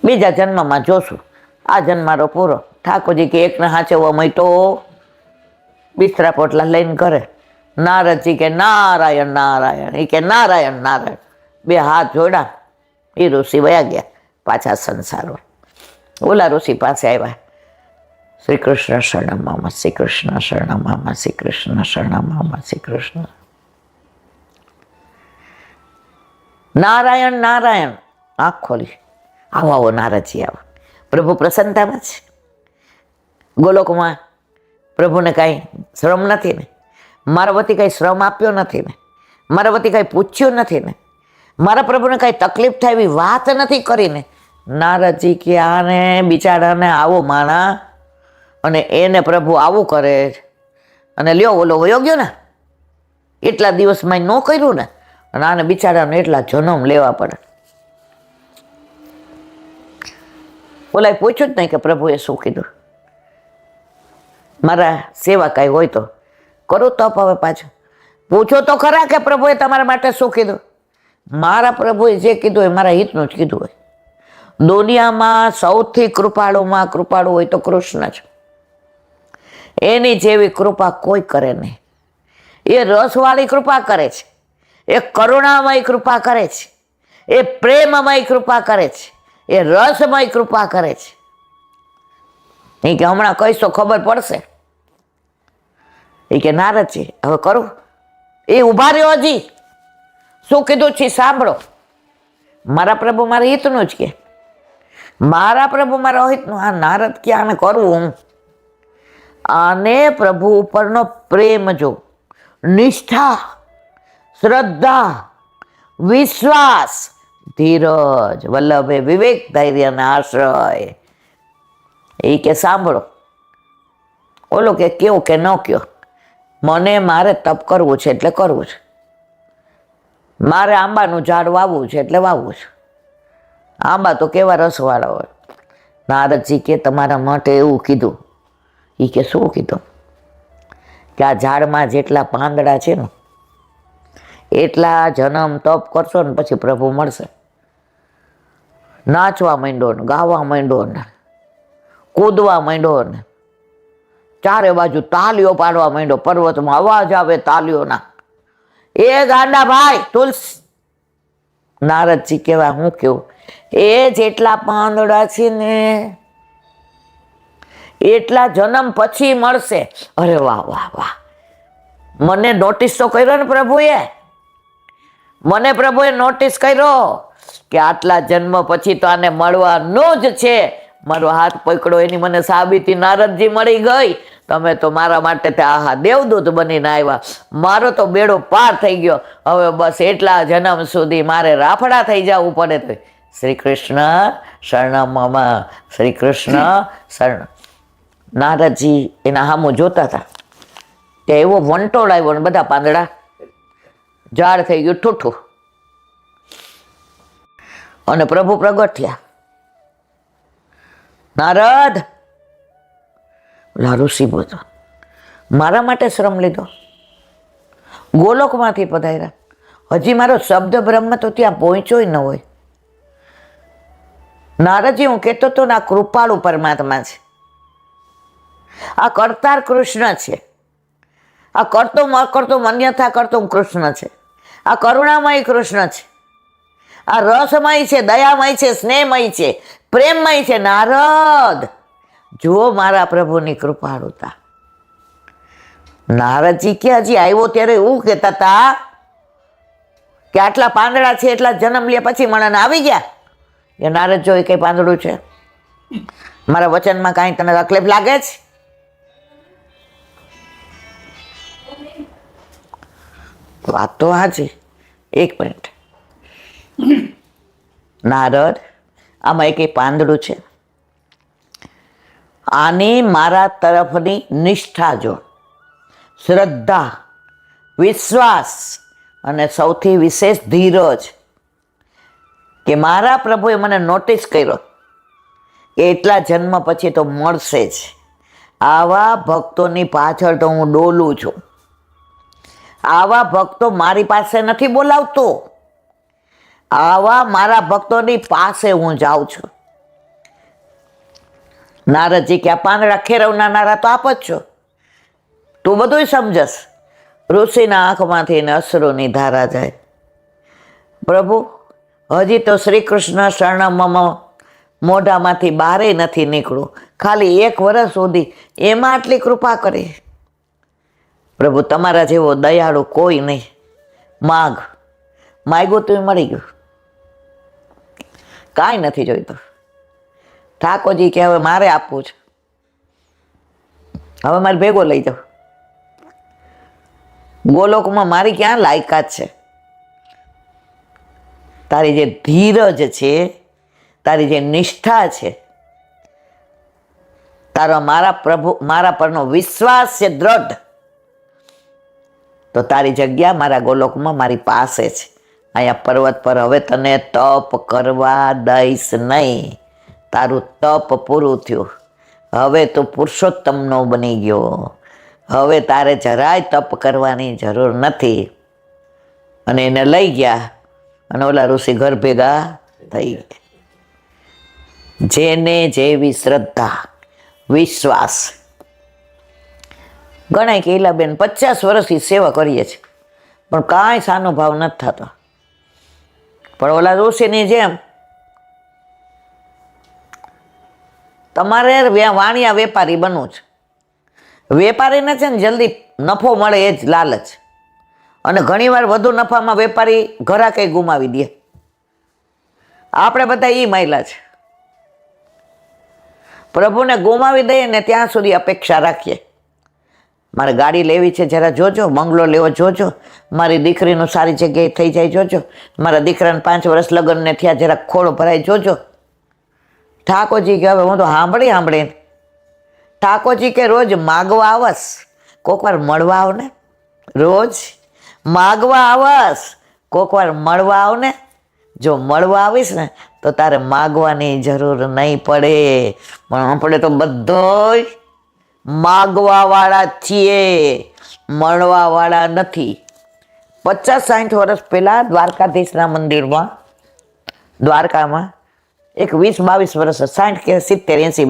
બીજા જન્મમાં જોશું, આ જન્મારો પૂરો. ઠાકોરજી કે એકને હાચવવામાં તો બિસ્તરા પોટલા લઈને કરે. નારદજી કે નારાયણ નારાયણ. એ કે નારાયણ નારાયણ. 2 હાથ જોડા. એ ઋષિ વયા ગયા પાછા સંસારમાં. ઓલા ઋષિ પાસે આવ્યા, શ્રી કૃષ્ણ શરણમાં, શ્રી કૃષ્ણ શરણમાં, શ્રી કૃષ્ણ શરણમાં, શ્રી કૃષ્ણ નારાયણ નારાયણ. આંખ ખોલી, આવો આવો નારદજી આવો. પ્રભુ પ્રસન્નતામાં છે. ગોલોકમાં પ્રભુને કાંઈ શ્રમ નથી ને, મારા વતી કાંઈ શ્રમ આપ્યો નથી ને, મારા વતી કાંઈ પૂછ્યું નથી ને, મારા પ્રભુને કાંઈ તકલીફ થાય એવી વાત નથી કરીને. નારદજી કે આને બિચારાને આવો માણા અને એને પ્રભુ આવું કરે. અને લ્યો ઓલો વયો ગયો ને, એટલા દિવસમાં ન કર્યું ને, અને આને બિચારાને એટલા જન્મ લેવા પડે. ઓલાએ પૂછ્યું જ નહીં કે પ્રભુએ શું કીધું. મારા સેવા કાંઈ હોય તો કરું તપ. હવે પાછું પૂછો તો ખરા કે પ્રભુએ તમારા માટે શું કીધું. મારા પ્રભુએ જે કીધું એ મારા હિતનું જ કીધું હોય. દુનિયામાં સૌથી કૃપાળુમાં કૃપાળુ હોય તો કૃષ્ણ છે. એની જેવી કૃપા કોઈ કરે નહીં. એ રસવાળી કૃપા કરે છે, એ કરુણામય કૃપા કરે છે, એ પ્રેમમય કૃપા કરે છે, એ રસમય કૃપા કરે છે. એ કે હમણાં કહીશ તો ખબર પડશે. એ કે નારદજી હવે કરું. એ ઉભા રહ્યો, હજી શું કીધું છે સાંભળો. મારા પ્રભુ મારા હિતનું જ કે, મારા પ્રભુ મારા હિતનું. આ નારદ કે આને કરવું. આને પ્રભુ ઉપરનો પ્રેમ જો, નિષ્ઠા, શ્રદ્ધા, વિશ્વાસ, ધીરજ, વલ્લભે વિવેક, ધૈર્ય અને આશ્રય. એ કે સાંભળો. ઓલો કે કેવું કે ન કયો, મને મારે તપ કરવું છે એટલે કરવું છે. મારે આંબાનું ઝાડ વાવવું છે એટલે વાવવું છે. આંબા તો કેવા રસવાળા હોય. નારદજી કે તમારા માટે એવું કીધું. એ કે શું કીધું? કે આ ઝાડમાં જેટલા પાંદડા છે ને એટલા જન્મ તપ કરશો ને પછી પ્રભુ મળશે. નાચવા માંડો ને, ગાવા માંડો ને, કૂદવા માંડો ને, ચારે બાજુ તાલીઓ પાડવા માંડો. પર્વતમાં અવાજ આવે તાલીઓના. એ ગાંડા ભાઈ તુલસી. નારદજી કેવા હું કેવું, એ જેટલા પાંદડા છે ને એટલા જન્મ પછી મળશે. અરે વાહ વાહ વાહ. મને નોટિસ તો કર્યો ને પ્રભુએ. મને પ્રભુએ નોટિસ કર્યો કે આટલા જન્મ પછી તો આને મળવાનું જ છે. મારો હાથ પકડો એની મને સાબિતી નારદજી મળી ગઈ. તમે તો મારા માટે આહા દેવદૂત બનીને આવ્યા. મારો તો બેડો પાર થઈ ગયો. હવે બસ એટલા જન્મ સુધી મારે રાફડા થઈ જવું પડે તો શ્રી કૃષ્ણ શરણમાં, શ્રી કૃષ્ણ શરણ. નારદજી એના સામું જોતા હતા કે એવો વંટોળ આવ્યો ને બધા પાંદડા ઝાડ થઈ ગયું ઠૂઠું. અને પ્રભુ પ્રગટ થયા. નારદ, ઋષિ બોલો મારા માટે શ્રમ લીધો, ગોલોકમાંથી પધાર્યા. હજી મારો શબ્દ બ્રહ્મ તો ત્યાં પહોંચ્યો ન હોય. નારદજી, હું કહેતો તો આ કૃપાળુ પરમાત્મા છે, આ કરતાર કૃષ્ણ છે, આ કરતો અકર્તો અન્યથા કરતો કૃષ્ણ છે, આ કરુણામય કૃષ્ણ છે, આ રસમય છે, દયામય છે, સ્નેહમય છે, પ્રેમમય છે. નારદ, જુઓ મારા પ્રભુની કૃપાળુતા. નારદજી કે હજી આવ્યો ત્યારે એવું કહેતા હતા કે આટલા પાંદડા છે એટલા જન્મ લે પછી મને આવી ગયા. એ નારદ જો એ કઈ પાંદડું છે? મારા વચનમાં કાંઈ તને તકલીફ લાગે છે? વાત તો હાજી. એક મિનિટ, નારદ, આમાં એક પાંદડું છે. આની મારા તરફની નિષ્ઠા જો, શ્રદ્ધા, વિશ્વાસ અને સૌથી વિશેષ ધીરજ, કે મારા પ્રભુએ મને નોટિસ કર્યો કે એટલા જન્મ પછી તો મળશે જ. આવા ભક્તોની પાછળ તો હું ડોલું છું. આવા ભક્તો મારી પાસે નથી બોલાવતો, આવા મારા ભક્તોની પાસે હું જાઉં છું. નારદજી કે આ પાંદડા ખેરવનારા તો આપ જ છો, તું બધું સમજસ. ઋષિના આંખમાંથી ને અશ્રુની ધારા જાય. પ્રભુ, હજી તો શ્રી કૃષ્ણ શરણમ મોઢામાંથી બારે નથી નીકળું, ખાલી 1 વર્ષ સુધી, એમાં આટલી કૃપા કરી. પ્રભુ, તમારા જેવો દયાળુ કોઈ નહીં. માગ્યું તું મળી ગયું, કાંઈ નથી જોઈતું. ઠાકોરજી કે હવે મારે આપવું છે, હવે મારે ભેગો લઈ જાઓ. ગોલોકમાં મારી ક્યાં લાયકાત છે? તારી જે ધીરજ છે, તારી જે નિષ્ઠા છે, તારો મારા પરનો વિશ્વાસ છે દ્રઢ, તો તારી જગ્યા મારા ગોલોકમાં મારી પાસે છે. અહીંયા પર્વત પર હવે તને તપ કરવા દઈશ નહીં. તારું તપ પૂરું થયું, હવે તું પુરુષોત્તમનો બની ગયો. હવે તારે જરાય તપ કરવાની જરૂર નથી. અને એને લઈ ગયા અને ઓલા ઋષિ ઘર ભેગા થઈ ગયા. જેને જેવી શ્રદ્ધા, વિશ્વાસ. ગણાય કે ઈલાબેન 50 વર્ષથી સેવા કરીએ છીએ પણ કાંઈ સાનો ભાવ નથી થતો. પણ ઓલા ઋષિની જેમ તમારે વાણિયા વેપારી બનવું છે. વેપારીને છે ને જલ્દી નફો મળે એ જ લાલચ, અને ઘણીવાર વધુ નફામાં વેપારી ઘરાકે ગુમાવી દે. આપણે બધા એ માયલા છે. પ્રભુને ગુમાવી દઈએ ને ત્યાં સુધી અપેક્ષા રાખીએ. મારે ગાડી લેવી છે, જરા જોજો. બંગલો લેવો જોજો. મારી દીકરીનું સારી જગ્યાએ થઈ જાય જોજો. મારા દીકરાને 5 વર્ષ લગ્નને થયા, જરા ખોળો ભરાય જોજો. ઠાકોરજી કે હવે હું તો સાંભળી. ઠાકોરજી કે રોજ માગવા આવસ, કોક વાર મળવા આવ ને. રોજ માગવા આવસ, કોક વાર મળવા આવ ને. જો મળવા આવીશ ને તો તારે માગવાની જરૂર નહીં પડે. પણ આપણે તો બધોય માગવા વાળા છીએ, મળવા વાળા નથી. 50-60 વર્ષ પહેલા દ્વારકાધીશના મંદિરમાં, દ્વારકામાં એક 20-22 વર્ષ, 60 કે 70-80,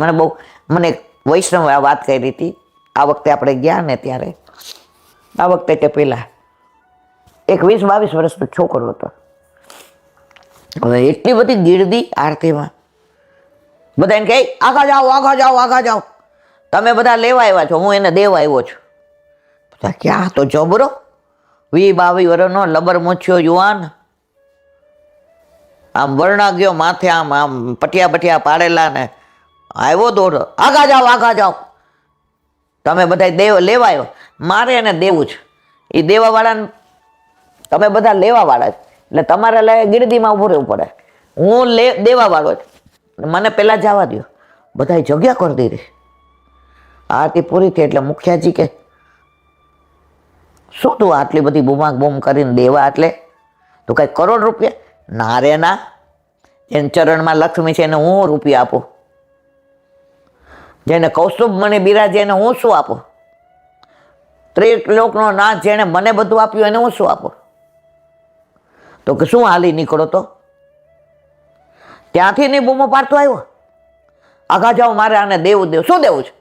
મને વૈષ્ણવે આ વાત કરી હતી. આ વખતે આપણે ગયા ને ત્યારે, આ વખતે કે પહેલા એક 20-22 વર્ષનો છોકરો હતો. હવે એટલી બધી ગીર્દી આરતીમાં, બધા એને કહે આગા જાઓ, તમે બધા લેવા આવ્યા છો, હું એને દેવા આવ્યો છું. બધા ક્યાં તો જબરો 20-22 વર્ષનો લબર મૂછ્યો યુવાન, આમ વર્ણા ગયો માથે, આમ પટિયા પાડેલા ને આવ્યો દોડો, આગા જાઓ, તમે બધા લેવા આવ્યો, મારે એને દેવું છે. એ દેવાવાળાને તમે બધા લેવાવાળા જ, એટલે તમારે ગીરદીમાં ઊભું રહેવું પડે. હું દેવાવાળો જ, મને પહેલાં જવા દો. બધા જગ્યા કરી દીધી. આરતી પૂરી થઈ એટલે મુખિયાજી કે શું તું આટલી બધી બૂમ કરીને દેવા, એટલે તું કાંઈ કરોડ રૂપિયા? ના રે ના, જેને ચરણમાં લક્ષ્મી છે એને હું રૂપિયા આપું, જેને કૌસ્તુભ મને બિરાજે એને હું શું આપું, ત્રિલોકનો નાથ જેણે મને બધું આપ્યું એને હું શું આપું? તો કે શું હાલી નીકળો? તો ત્યાંથી નહીં બૂમો પાડતો આવ્યો, આગા જાઓ મારે આને દેવું દેવું. શું દેવું છે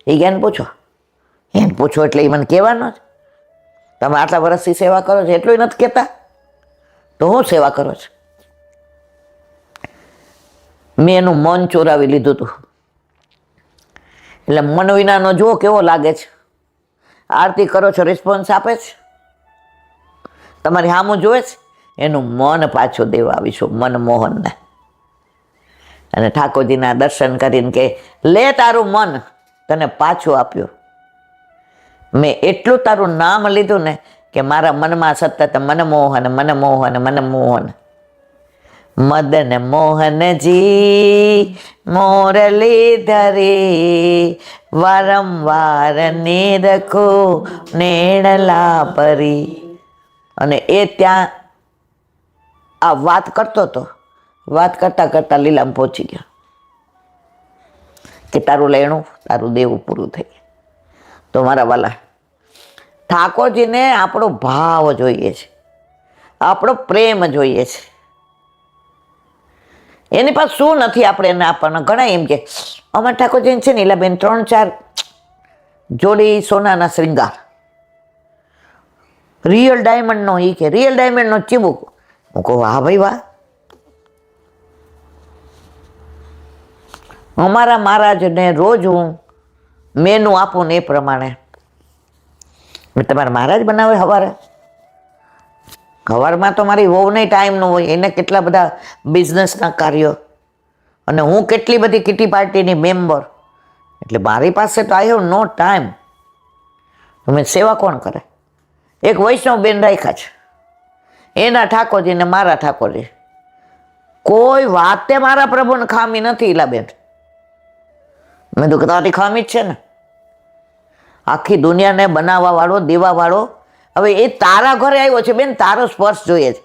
એ એને પૂછો. એને પૂછો એટલે એ મને કહેવાનો જ. તમે આટલા વર્ષથી સેવા કરો છો એટલું નથી કહેતા, તો હું સેવા કરો છો? મેં એનું મન ચોરાવી લીધું હતું. એટલે મન વિનાનો જુઓ કેવો લાગે છે. આરતી કરો છો, રિસ્પોન્સ આપે છે, તમારી સામું જોવે છે, એનું મન પાછું દેવા આવીશું, મનમોહનને. અને ઠાકોરજીના દર્શન કરીને કે લે તારું મન તને પાછું આપ્યું. મેં એટલું તારું નામ લીધું ને કે મારા મનમાં સતત મનમોહન મનમોહન મનમોહન. મદન મોહનજી મોરલીધરે વારંવાર નિરખો નેણલા પરી. અને એ ત્યાં આ વાત કરતો હતો. વાત કરતા કરતા લીલામાં પહોંચી ગયો કે તારું લેણું તારું દેવું પૂરું થઈ. તો મારા વાલા, ઠાકોરજીને આપણો ભાવ જોઈએ છે, આપણો પ્રેમ જોઈએ છે. એની પાસે શું નથી આપણે એને આપવાના. ઘણા એમ કે અમારા ઠાકોરજીને છે ને એલા બેન 3-4 જોડી સોનાના શ્રૃંગાર, રિયલ ડાયમંડનો. એ કે રિયલ ડાયમંડનો ચીબુક. હું કહું વાહ ભાઈ વાહ. અમારા મહારાજને રોજ હું મેનુ આપું ને એ પ્રમાણે. તમારા મહારાજ બનાવે સવારમાં તો મારી વહુને ટાઈમ ન હોય, એને કેટલા બધા બિઝનેસના કાર્યો, અને હું કેટલી બધી કિટી પાર્ટીની મેમ્બર. એટલે મારી પાસે તો આઈ હેવ નો ટાઈમ. તમે સેવા કોણ કરે? એક વૈષ્ણવ બેન રાખ્યા છે, એના ઠાકોરજી ને મારા ઠાકોરજી. કોઈ વાતે મારા પ્રભુને ખામી નથી ઈલા બેન. મેં તો કદાચ ખામી જ છે ને. આખી દુનિયાને બનાવવા વાળો, દેવા વાળો. હવે એ તારા ઘરે આવ્યો છે બેન, તારો સ્પર્શ જોઈએ છે.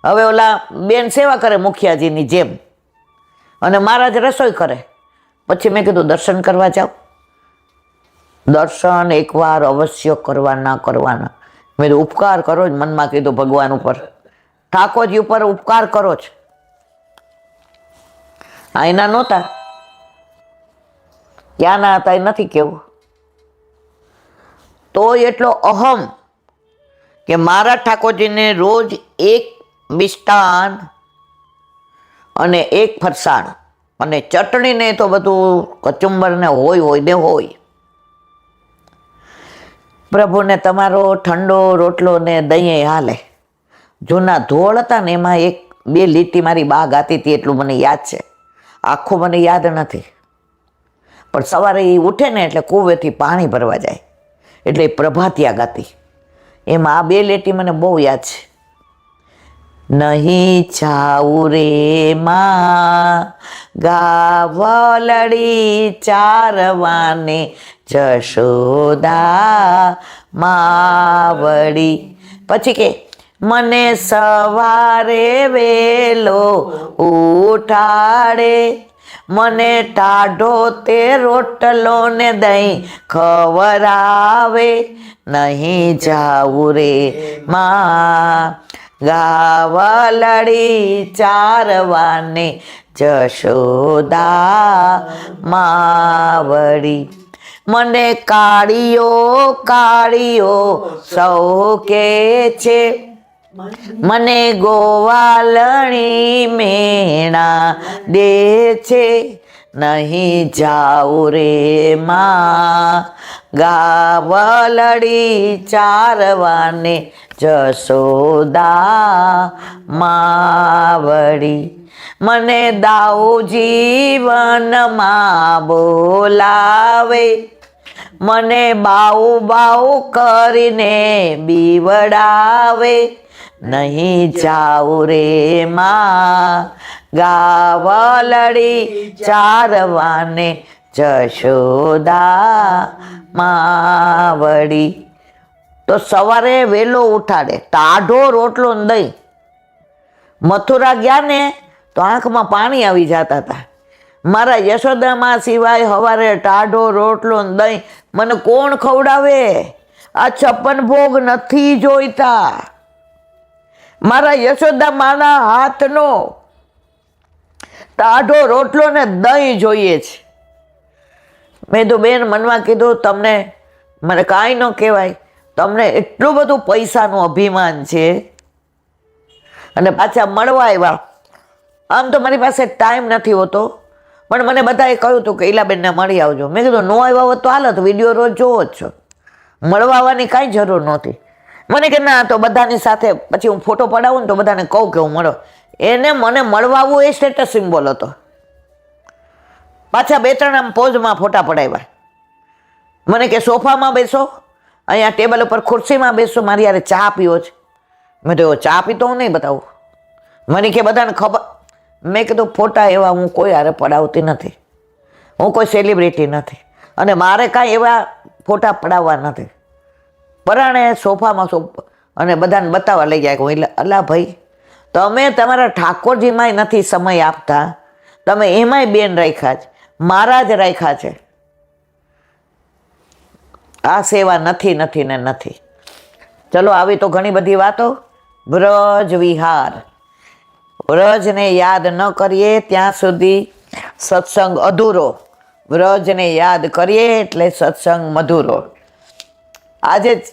હવે ઓલા બેન સેવા કરે મુખિયાજીની જેમ, અને મહારાજ રસોઈ કરે. પછી મેં કીધું દર્શન કરવા જાઓ. દર્શન એકવાર અવશ્ય કરવાના. મેં તો ઉપકાર કરો જ મનમાં કીધું ભગવાન ઉપર, ઠાકોરજી ઉપર ઉપકાર કરો જ. આઈના નહોતા, ક્યાંના હતા એ નથી કેવું. તો એટલો અહમ કે મારા ઠાકોરજીને રોજ એક મિષ્ટાન અને એક ફરસાણ અને ચટણીને તો બધું કચુંબરને હોય ને હોય. પ્રભુને તમારો ઠંડો રોટલો ને દહીં હાલે. જૂના ધોળ હતા ને એમાં 1-2 લીટી મારી બા ગાતી હતી, એટલું મને યાદ છે. આખું મને યાદ નથી, પણ સવારે એ ઉઠે ને એટલે કૂવેથી પાણી ભરવા જાય એટલે એ પ્રભાતિયા ગાતી. એમાં આ 2 લીટી મને બહુ યાદ છે. નહીં જાઉં રે માં ગાવલડી ચારવાને જશોદા માવડી. પછી કે મને સવારે વેલો ઉઠાડે, મને ટાઢો તે રોટલો ને દહીં ખવરાવે. નહીં જાવું રે માં ગાવલડી ચારવાને જશોદા માવડી. મને કાળીઓ સૌ કે છે, મને ગોવાલણી મેણા દે છે. નહીં જાઉં રે માં ગાવલડી ચારવાને જશોદા માવડી. મને દાઉ જીવનમાં બોલાવે, મને બાઉ કરીને બીવડાવે. નહીં જાઉં રે માં ગાવલડી ચારવાને જશોદા માવડી. તો સવારે વહેલો ઉઠાડે, ટાઢો રોટલો ને દહીં. મથુરા ગયા ને તો આંખમાં પાણી આવી જતા હતા. મારા યશોદામાં સિવાય સવારે ટાઢો રોટલો ને દહીં મને કોણ ખવડાવે? આ 56 ભોગ નથી જોઈતા. મારા યશોદામાના હાથનો ટાઢો રોટલો ને દહીં જોઈએ છે. મેં તો બેન મનમાં કીધું, તમને મને કાંઈ ન કહેવાય, તમને એટલું બધું પૈસાનું અભિમાન છે અને પાછા મળવા આવ્યા. આમ તો મારી પાસે ટાઈમ નથી હોતો, પણ મને બધાએ કહ્યું હતું કે ઈલાબેનને મળી આવજો. મેં કીધું ન આવ્યા હોત તો હાલત, વિડીયો રોજ જોવો જ છો, મળવા આવવાની કાંઈ જરૂર નહોતી. મને કે ના, તો બધાની સાથે પછી હું ફોટો પડાવું ને તો બધાને કહું કે હું મળો. એને મને મળવા આવવું એ સ્ટેટસ સિમ્બોલ હતો. પાછા 2-3 આમ પોઝમાં ફોટા પડાવ્યા. મને કે સોફામાં બેસો, અહીંયા ટેબલ ઉપર ખુરશીમાં બેસો, મારી યારે ચા પીવો છે. મેં તો ચા પીતો હું નહીં બતાવું. મને કે બધાને ખબર. મેં કીધું ફોટા એવા હું કોઈ હારે પડાવતી નથી, હું કોઈ સેલિબ્રિટી નથી અને મારે કાંઈ એવા ફોટા પડાવવા નથી. પરાણે સોફામાં અને બધાને બતાવવા લઈ જાય. હું એટલે અલા ભાઈ, તમે તમારા ઠાકોરજીમાંય નથી સમય આપતા, તમે એમાંય બેન રાખ્યા છે, મારા જ રાખ્યા છે. આ સેવા નથી નથી ને નથી. ચલો, આવી તો ઘણી બધી વાતો. વ્રજ વિહાર, વ્રજને યાદ ન કરીએ ત્યાં સુધી સત્સંગ અધૂરો. વ્રજને યાદ કરીએ એટલે સત્સંગ મધુરો. આજે જ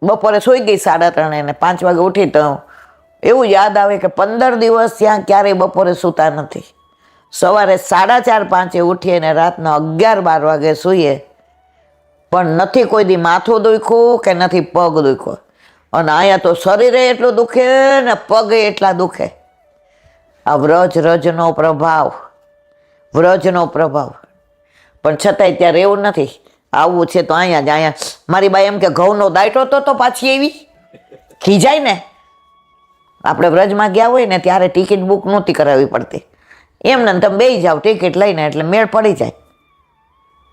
બપોરે સૂઈ ગઈ 3:30 અને 5 વાગે ઉઠી તો એવું યાદ આવે કે 15 દિવસ ત્યાં ક્યારેય બપોરે સૂતા નથી. સવારે 4:30-5 ઉઠીએ ને રાતના 11-12 વાગે સૂઈએ, પણ નથી કોઈ દી માથું દુખ્યું કે નથી પગ દુખ્યો. અને અહીંયા તો શરીરે એટલું દુખે ને પગે એટલા દુખે. આ વ્રજનો પ્રભાવ, વ્રજનો પ્રભાવ. પણ છતાંય ત્યારે એવું નથી, આવવું છે તો અહીંયા જ. અહીંયા મારી બાઈ એમ કે ઘઉંનો દાયટો તો પાછી એવી ખીજાય ને. આપણે વ્રજમાં ગયા હોય ને ત્યારે ટિકિટ બુક નહોતી કરાવવી પડતી. એમને તમે બેસી જાઓ ટિકિટ લઈને, એટલે મેળ પડી જાય.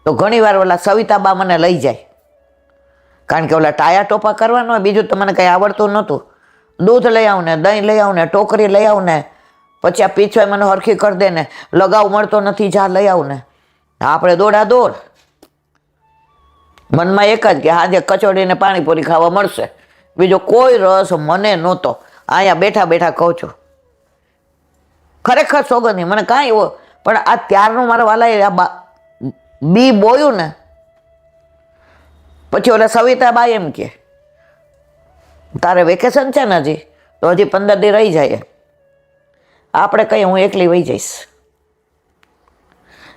તો ઘણી વાર ઓલા સવિતાબા મને લઈ જાય, કારણ કે ઓલા ટાયા ટોપા કરવાનો હોય, બીજું તો મને કંઈ આવડતું નહોતું. દૂધ લઈ આવું ને, દહીં લઈ આવું ને, ટોકરી લઈ આવું ને, પછી આ પીછવાય મને હરખી કરી દે ને, લગાવ મળતો નથી, જા લઈ આવું ને. આપણે દોડા દોડ. મનમાં એક જ કે આજે કચોડીને પાણીપુરી ખાવા મળશે, બીજો કોઈ રસ મને નહોતો. અહીંયા બેઠા બેઠા કહું છું, ખરેખર સોગંદી મને કાંઈ એવો. પણ આ ત્યારનું મારા વાલાએ આ બી બોયું ને, પછી ઓલા સવિતાબાઈ એમ કે તારે વેકેશન છે ને હજી, તો હજી 15 દી રહી જાય. આપણે કહીએ હું એકલી વહી જઈશ.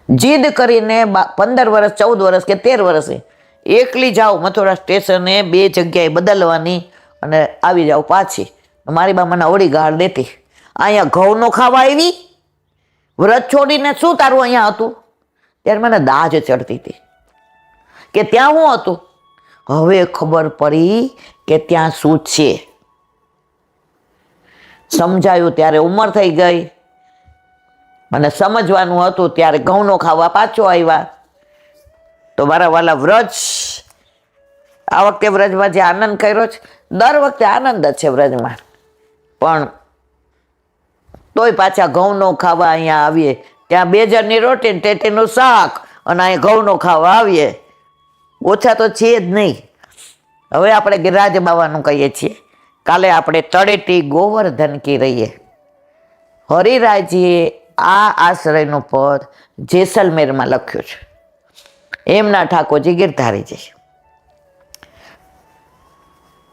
જીદ કરીને 15 વર્ષ 14 વર્ષ કે 13 વર્ષે એકલી જાઓ મથુરા સ્ટેશને, 2 જગ્યાએ બદલવાની અને આવી જાઓ પાછી. મારી બા મને ઓળી ગાળ દેતી, અહીંયા ઘઉંનો ખાવા આવી, વ્રત છોડીને શું તારું અહીંયા હતું? ત્યારે મને દાજ ચડતી હતી કે ત્યાં શું હતું. હવે ખબર પડી કે ત્યાં શું છે. સમજાયું ત્યારે ઉંમર થઈ ગઈ, મને સમજવાનું હતું ત્યારે ઘઉંનો ખાવા પાછો આવ્યા. તો મારા વાલા વ્રજ, આ વખતે વ્રજમાં જે આનંદ કર્યો છે, દર વખતે આનંદ જ છે વ્રજમાં, પણ તોય પાછા ઘઉંનો ખાવા અહીંયા આવીએ. ત્યાં 2 જણની રોટી, ટેટીનું શાક, અને અહીંયા ઘઉંનો ખાવા આવીએ. ઓછા તો છે જ નહીં. હવે આપણે ગિરિરાજ બાવાનું કહીએ છીએ. કાલે આપણે તળેટી ગોવર્ધન કી રહીએ. હરિરાયજીએ આ આશ્રયનું પદ જેસલમેરમાં લખ્યું છે. એમના ઠાકોરજી ગિરધારીજી.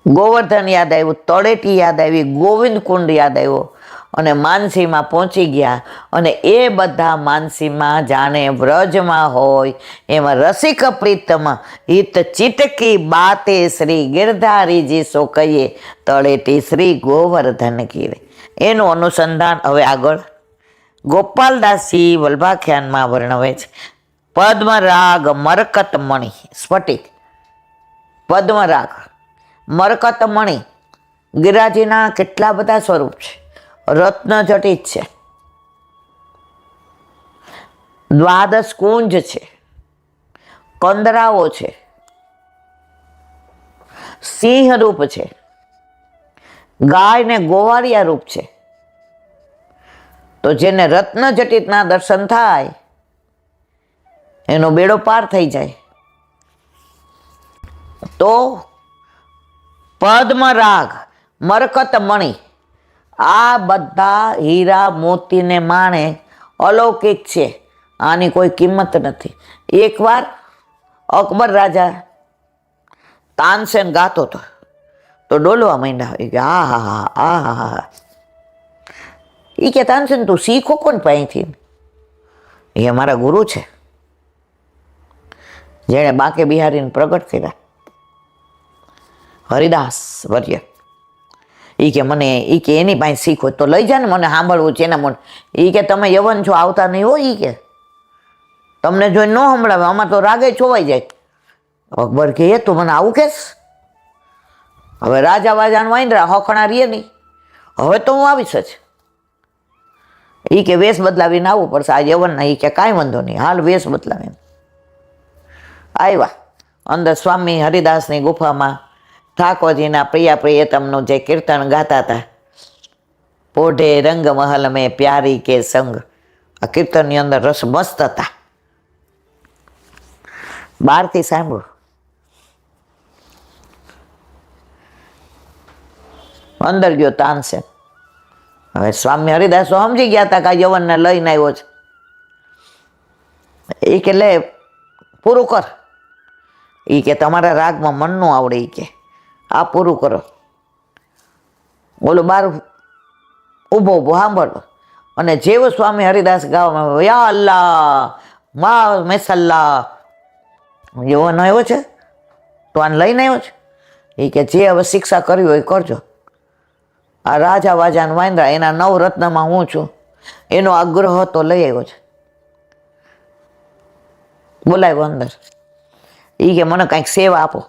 ગોવર્ધન યાદ આવ્યું, તળેટી યાદ આવી, ગોવિંદ કુંડ યાદ આવ્યો અને માનસીમાં પહોંચી ગયા. અને એ બધા માનસીમાં જાણે વ્રજમાં હોય એમાં રસિક પ્રીતમ હિત ચિતકી બાતે શ્રી ગિરધારીજી સો કહીએ તળેટી શ્રી ગોવર્ધન કી. એનું અનુસંધાન હવે આગળ ગોપાલદાસજી વલ્ભાખ્યાનમાં વર્ણવે છે. પદ્મરાગ મરકતમણી સ્ફટિક, પદ્મરાગ મરકતમણી. ગિરિરાજજીના કેટલા બધા સ્વરૂપ છે. રત્ન જટિત છે, દ્વાદશ કુંજ છે, કંદરાઓ છે, સિંહ રૂપ છે, ગાય ને ગોવાળિયા રૂપ છે. તો જેને રત્ન જટિતના દર્શન થાય એનો બેડો પાર થઈ જાય. તો પદ્મરાગ મરકતમણી આ બધા હીરા મોતીને માણે અલૌકિક છે, આની કોઈ કિંમત નથી. એકવાર અકબર રાજા તાનસેન ગાતો હતો તો ડોલવા માંડ્યા. એ કે આ હા હા આ હા હા. એ કે તાનસેન તું શીખો કોણ પાસેથી? એ મારા ગુરુ છે, જેણે બાંકે બિહારીને પ્રગટ કર્યા, હરિદાસ વર્ય. એ કે મને એની પાસે શીખો તો લઈ જા ને, મને સાંભળવું છે એના મને. એ કે તમે યવન છો, આવતા નહીં હો. એ કે તમને જોઈને ન સંભળાવે, આમાં તો રાગે છોવાઈ જાય. અકબર કે તું મને આવું કેસ? હવે રાજા વાજાને વાંદરા હખણા રીએ નહીં, હવે તો હું આવીશ જ. એ કે વેશ બદલાવીને આવવું પડશે આ યવનના. એ કે કાંઈ વાંધો નહીં, હાલ વેશ બદલાવીને આવ્યા. અંદર સ્વામી હરિદાસની ગુફામાં ઠાકોરજીના પ્રિય પ્રિયતમનું જે કીર્તન ગાતા હતા, પોઢે રંગ મહલ મેં પ્યારી કે સંગ. આ કીર્તનની અંદર રસ મસ્ત હતા. બહારથી સાંભળો. અંદર ગયો તાનસેન. હવે સ્વામી હરિદાસો સમજી ગયા હતા કે આ યવનને લઈને આવ્યો છે. એ કે લે પૂરું કર. એ કે તમારા રાગમાં મન ન આવડે. એ કે આ પૂરું કરો. બોલો બાર ઊભો ઊભો સાંભળો. અને જેવો સ્વામી હરિદાસ ગાવામાં યા અલ્લાહ મા મેસલ્લા, યવન આવ્યો છે તો આને લઈને આવ્યો છે. એ કે જે હવે શિક્ષા કરવી હોય કરજો. આ રાજા વાજાન વાંદરા એના નવરત્નમાં હું છું, એનો આગ્રહ તો લઈ આવ્યો છે. બોલાવ્યો અંદર. એ કે મને કાંઈક સેવા આપો,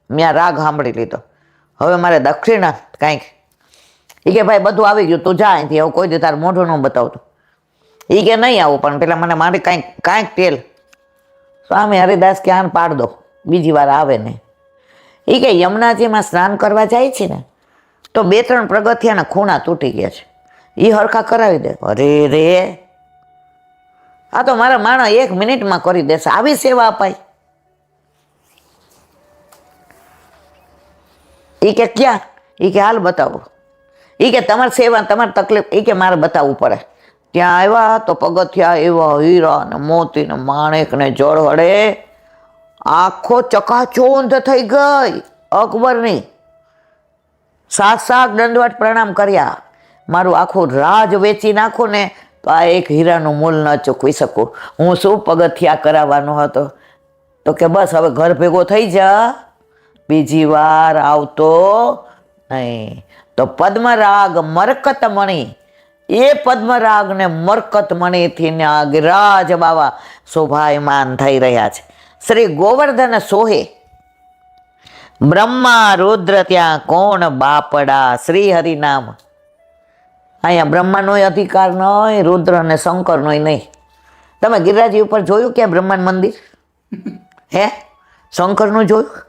મેં આ રાગ સાંભળી લીધો, હવે મારે દક્ષિણા કાંઈક. એ કે ભાઈ બધું આવી ગયું, તું જા અહીંથી, હવે કોઈ દી તારું મોઢું ન બતાવતું. એ કે નહીં આવું, પણ પેલા મને મારી કાંઈક તેલ. સ્વામી હરિદાસ કે આને પાડ દો, બીજી વાર આવે ને. એ કે યમુનાજીમાં સ્નાન કરવા જાય છે ને તો 2-3 પગથિયાના ખૂણા તૂટી ગયા છે, એ હરખા કરાવી દે. અરે રે, આ તો મારા માણસ 1 મિનિટમાં કરી દેશે, આવી સેવા અપાય. એ કે ક્યાં? એ કે હાલ બતાવો. એ કે તમારી સેવા તમારી તકલીફ, એ કે મારે બતાવવું પડે. ત્યાં આવ્યા તો પગથિયા એવા હીરા ને મોતી ને માણેક ને જળ વડે આખો ચકાચોંધ થઈ ગઈ અકબરની. 7 દંડવત પ્રણામ કર્યા. મારું આખું રાજ વેચી નાખું ને તો આ એક હીરાનું મૂલ ન ચૂકવી શકું. હું શું પગથિયા કરાવવાનો હતો? તો કે બસ હવે ઘર ભેગો થઈ જા, બીજી વાર આવતો નહીં. તો પદ્મરાગ મરકત મણી, એ પદ્મરાગ ને મરકત મણીથી નાગરાજ બાવા શોભાયમાન થઈ રહ્યા છે. શ્રી ગોવર્ધન સોહે, બ્રહ્મા રુદ્ર ત્યાં કોણ બાપડા. શ્રી હરિનામ. અહીંયા બ્રહ્માનોય અધિકાર નહીં, રુદ્ર અને શંકરનોય નહીં. તમે ગિરિરાજી ઉપર જોયું કે બ્રહ્માન મંદિર? હે શંકરનું જોયું?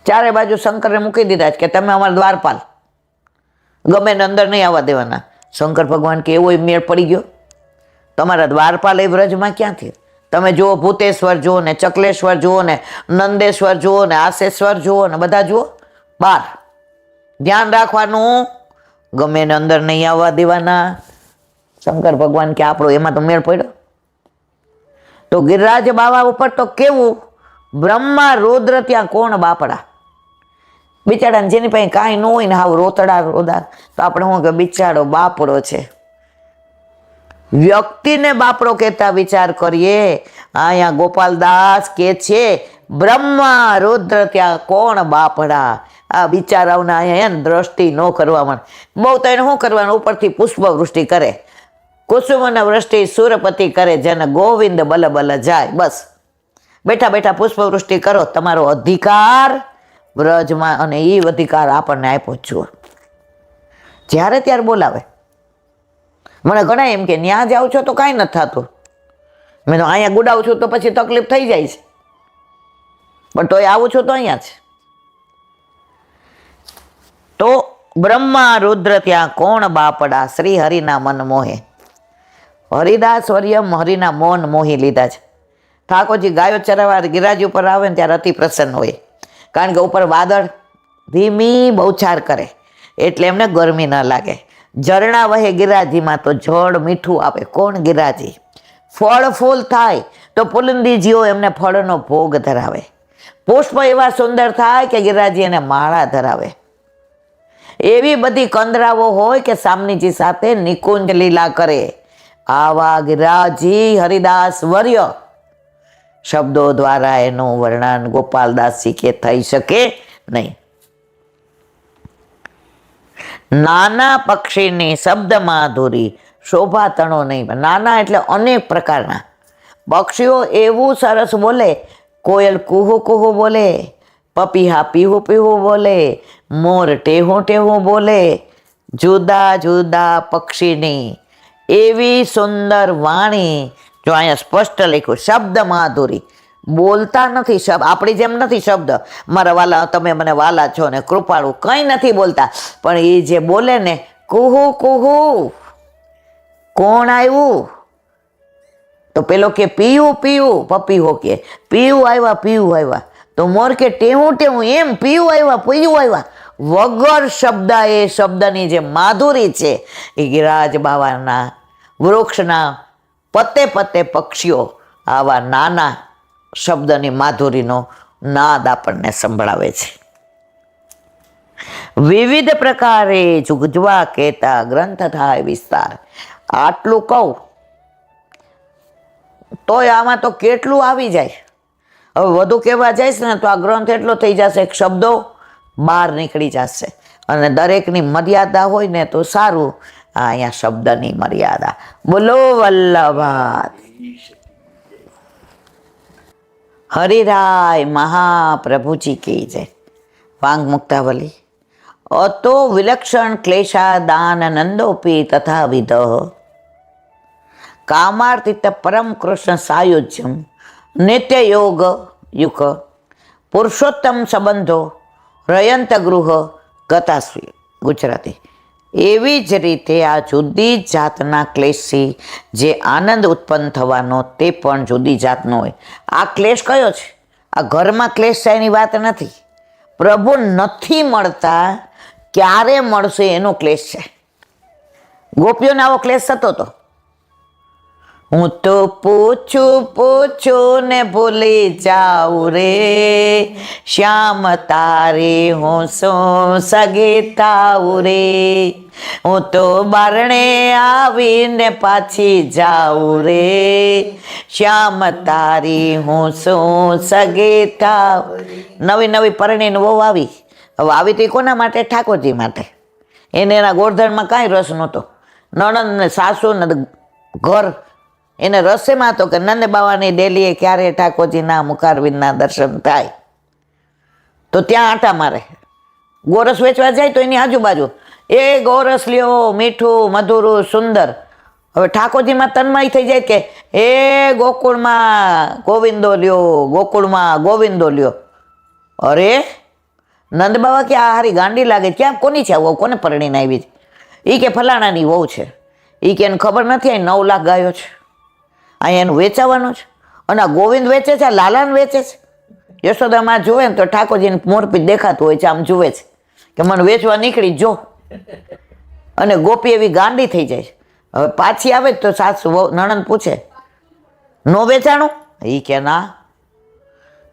ચારે બાજુ શંકરને મૂકી દીધા છે કે તમે અમારા દ્વારપાલ, ગમે ને અંદર નહીં આવવા દેવાના. શંકર ભગવાન કે એવો મેળ પડી ગયો? તમારા દ્વારપાલ એ વ્રજમાં ક્યાંથી? તમે જુઓ ભૂતેશ્વર જુઓ ને, ચકલેશ્વર જુઓ ને, નંદેશ્વર જુઓ ને, આશેશ્વર જુઓ ને, બધા જુઓ બહાર. ધ્યાન રાખવાનું, ગમે ને અંદર નહીં આવવા દેવાના. શંકર ભગવાન કે આપણો એમાં તો મેળ પડ્યો. તો ગિરિરાજ બાવા ઉપર તો કેવું, બ્રહ્મા રુદ્ર ત્યાં કોણ બાપડા. બિચારાને જેની પાસે કાંઈ ન હોય ને હાવ રોતડા રોદા, તો આપણે શું કે બિચારો બાપડો છે. વ્યક્તિને બાપડો કહેતા વિચાર કરીએ. અહીંયા ગોપાલદાસ કે છે બ્રહ્મા રુદ્ર ત્યાં કોણ બાપડા. આ બિચારાઓને અહીંયા દ્રષ્ટિ ન કરવામાં બહુ તો એને શું કરવાનું, ઉપરથી પુષ્પવૃષ્ટિ કરે, કુસુમન વૃષ્ટિ સુરપતિ કરે, જેને ગોવિંદ બલ બલ જાય. બસ બેઠા બેઠા પુષ્પવૃષ્ટિ કરો, તમારો અધિકાર વ્રજમાં, અને એ અધિકાર આપણને આપ્યો જ. જ્યારે ત્યારે બોલાવે. મને ઘણા એમ કે ત્યાં જાઉં છો તો કાંઈ નથી થતું, મેં તો અહીંયા ગુડાવું છું તો પછી તકલીફ થઈ જાય છે, પણ તોય આવું છું તો અહીંયા છે. તો બ્રહ્મા રુદ્ર ત્યાં કોણ બાપડા. શ્રી હરિના મન મોહે. હરિદાસ વર્યમ હરિના મૌન મોહી લીધા છે. ઠાકોરજી ગાયો ચરાવવા ગિરિરાજ ઉપર આવે ને ત્યારે અતિ પ્રસન્ન હોય, કારણ કે ઉપર વાદળ ધીમી બહુચાર કરે એટલે એમને ગરમી ન લાગે. ઝરણા વહે ગિરાજીમાં તો જળ મીઠું આવે. કોણ ગિરાજી? ફળ ફૂલ થાય તો પુલંદીજીઓ એમને ફળનો ભોગ ધરાવે. પુષ્પ એવા સુંદર થાય કે ગિરાજી એને માળા ધરાવે. એવી બધી કંદરાઓ હોય કે સામનીજી સાથે નિકુંજ લીલા કરે. આવા ગિરાજી હરિદાસ વર્ય શબ્દો દ્વારા એનું વર્ણન ગોપાલદાસજી કે થઈ શકે નહીં. નાના પક્ષીની શબ્દ માધુરી શોભા તણો નહીં. નાના એટલે અનેક પ્રકારના પક્ષીઓ એવું સરસ બોલે. કોયલ કુહુ કુહુ બોલે, પપીહા પીહુ પીહુ બોલે, મોર ટેહું ટેહું બોલે. જુદા જુદા પક્ષીની એવી સુંદર વાણી. જો અહીંયા સ્પષ્ટ લખ્યું શબ્દ માધુરી. બોલતા નથી શબ્દ, આપણી જેમ નથી શબ્દ મારા વાલા, તમે મને વાલા છો ને કૃપાળુ, કંઈ નથી બોલતા. પણ એ જે બોલે ને કુહુ કુહુ. કોણ આવ્યું? તો પેલો કે પીયું પીયું, પપીહો કે પીયું આવ્યા પીયું આવ્યા. તો મોર કે ટેહું ટેહું, એમ પીયું આવ્યા પીયું આવ્યા. વગર શબ્દ એ શબ્દની જે માધુરી છે એ ગિરાજ બાવાના વૃક્ષના પતે પતે પક્ષીઓ આવા નાના શબ્દની માધુરીનો નાદ આપણને સંભળાવે છે. વિવિધ પ્રકારે જુગજવા કહેતા ગ્રંથ થાય વિસ્તાર. આટલું કહું તોય આમાં તો કેટલું આવી જાય. હવે વધુ કહેવા જઈશ ને તો આ ગ્રંથ એટલો થઈ જશે, શબ્દો બહાર નીકળી જશે. અને દરેકની મર્યાદા હોય ને તો સારું. અહીંયા શબ્દની મર્યાદા. બોલો વલ્લભાત હરિરાય મહાપ્રભુજી કી જય. વાંગ મુક્તાવલી. અતો વિલક્ષણ ક્લેશા દાન નંદોપી તથા વિધ કામાર્તિત પરમ કૃષ્ણ સાયુજ્યમ નિત્ય યોગ યુક પુરુષોત્તમ સંબંધો રયંત ગૃહ ગતાશ્રી. ગુજરાતી. એવી જ રીતે આ જુદી જાતના ક્લેશથી જે આનંદ ઉત્પન્ન થવાનો તે પણ જુદી જાતનો હોય. આ ક્લેશ કયો છે? આ ઘરમાં ક્લેશ થાય એની વાત નથી. પ્રભુ નથી મળતા, ક્યારે મળશે એનો ક્લેશ છે. ગોપીઓને આવો ક્લેશ થતો હતો. હું તો પૂછું પૂછું ને ભૂલી જાઉં રે, શ્યામ તારે હું શું સગી થાઉં રે. હું તો બારણે આવીને પાછી જાઉં રે, શ્યામ તારી હું શું સગી થાઉં. નવી નવી પરણીને વહુ આવી. હવે આવી તો કોના માટે? ઠાકોરજી માટે. એને એના ગોરધનમાં કાંઈ રસ નહોતો. નણંદ ને સાસુ ને ઘર એને રસેમાં તો કે નંદ બાવાની ડેલીએ ક્યારે ઠાકોરજીના મુખારવિંદના દર્શન થાય. તો ત્યાં આટા મારે. ગોરસ વેચવા જાય તો એની આજુબાજુ એ ગોરસ લ્યો, મીઠું મધુરું સુંદર. હવે ઠાકોરજીમાં તન્મય થઈ જાય કે એ ગોકુળમાં ગોવિંદો લ્યો, ગોકુળમાં ગોવિંદો લ્યો. અરે નંદ બાવા કે આ હારી ગાંડી લાગે, ક્યાં કોની છે વહુ, કોને પરણીને આવી છે? એ કે ફલાણાની વહુ છે. એ કે એને ખબર નથી અહીં 9 લાખ ગાયો છે, અહીંયા એનું વેચાવાનું છે. અને આ ગોવિંદ વેચે છે, આ લાલાને વેચે છે. યશોદામાં જોવે ને તો ઠાકોરજીને મોરપીટ દેખાતું હોય છે, આમ જુએ છે કે મને વેચવા નીકળી જો. અને ગોપી એવી ગાંડી થઈ જાય છે. હવે પાછી આવે તો સાસુ નણંદ પૂછે નો વેચાણું? એ કે ના.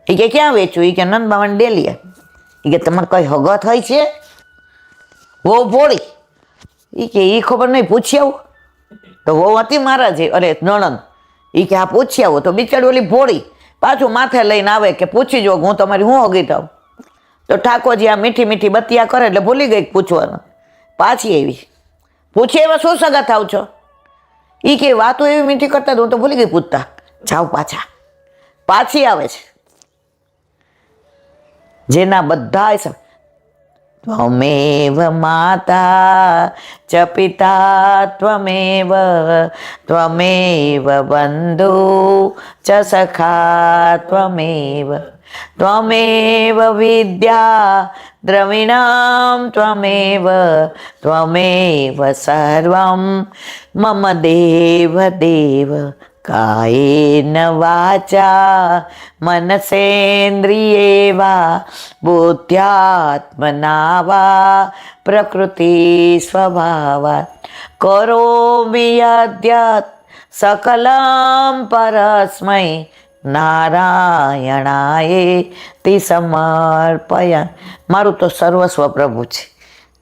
એ કે ક્યાં વેચું? એ કે નંદ બાવાની ડેલીએ. એ કે તમારે કઈ હગત હોય છે? વહુ ભોળી. એ કે એ ખબર નહીં, પૂછી આવું. તો વહુ હતી મારા જે, અરે નણંદ. એ કે હા પૂછી આવો. તો બિચારી ઓલી ભોળી પાછું માથે લઈને આવે કે પૂછી જો હું તમારી હું હગી થાઉં. તો ઠાકોરજી આ મીઠી મીઠી બતિયા કરે એટલે ભૂલી ગઈ પૂછવાનું. પાછી એવી પૂછી એવા શું સગા થાવ છો? એ કે વાતો એવી મીઠી કરતા હું તો ભૂલી ગઈ પૂછતા. જાઓ પાછા. પાછી આવે છે. જેના બધા ત્વમેવ માતા ચ પિતા ત્વમેવ ત્વમેવ બંધુ ચ સખા ત્વમેવ ત્વમેવ વિદ્યા દ્રવિણમ ત્વમેવ ત્વમેવ સર્વમ મમ દેવ દેવ કાયેન વાચા મનસેન્દ્રિયે વા બુદ્ધ્યાત્મના વા પ્રકૃતિ સ્વભાવાત કરોમિ યદ્યત સકલમ પરસ્મૈ નારાયણાય તે સમર્પયા. મારું તો સર્વસ્વ પ્રભુ છે.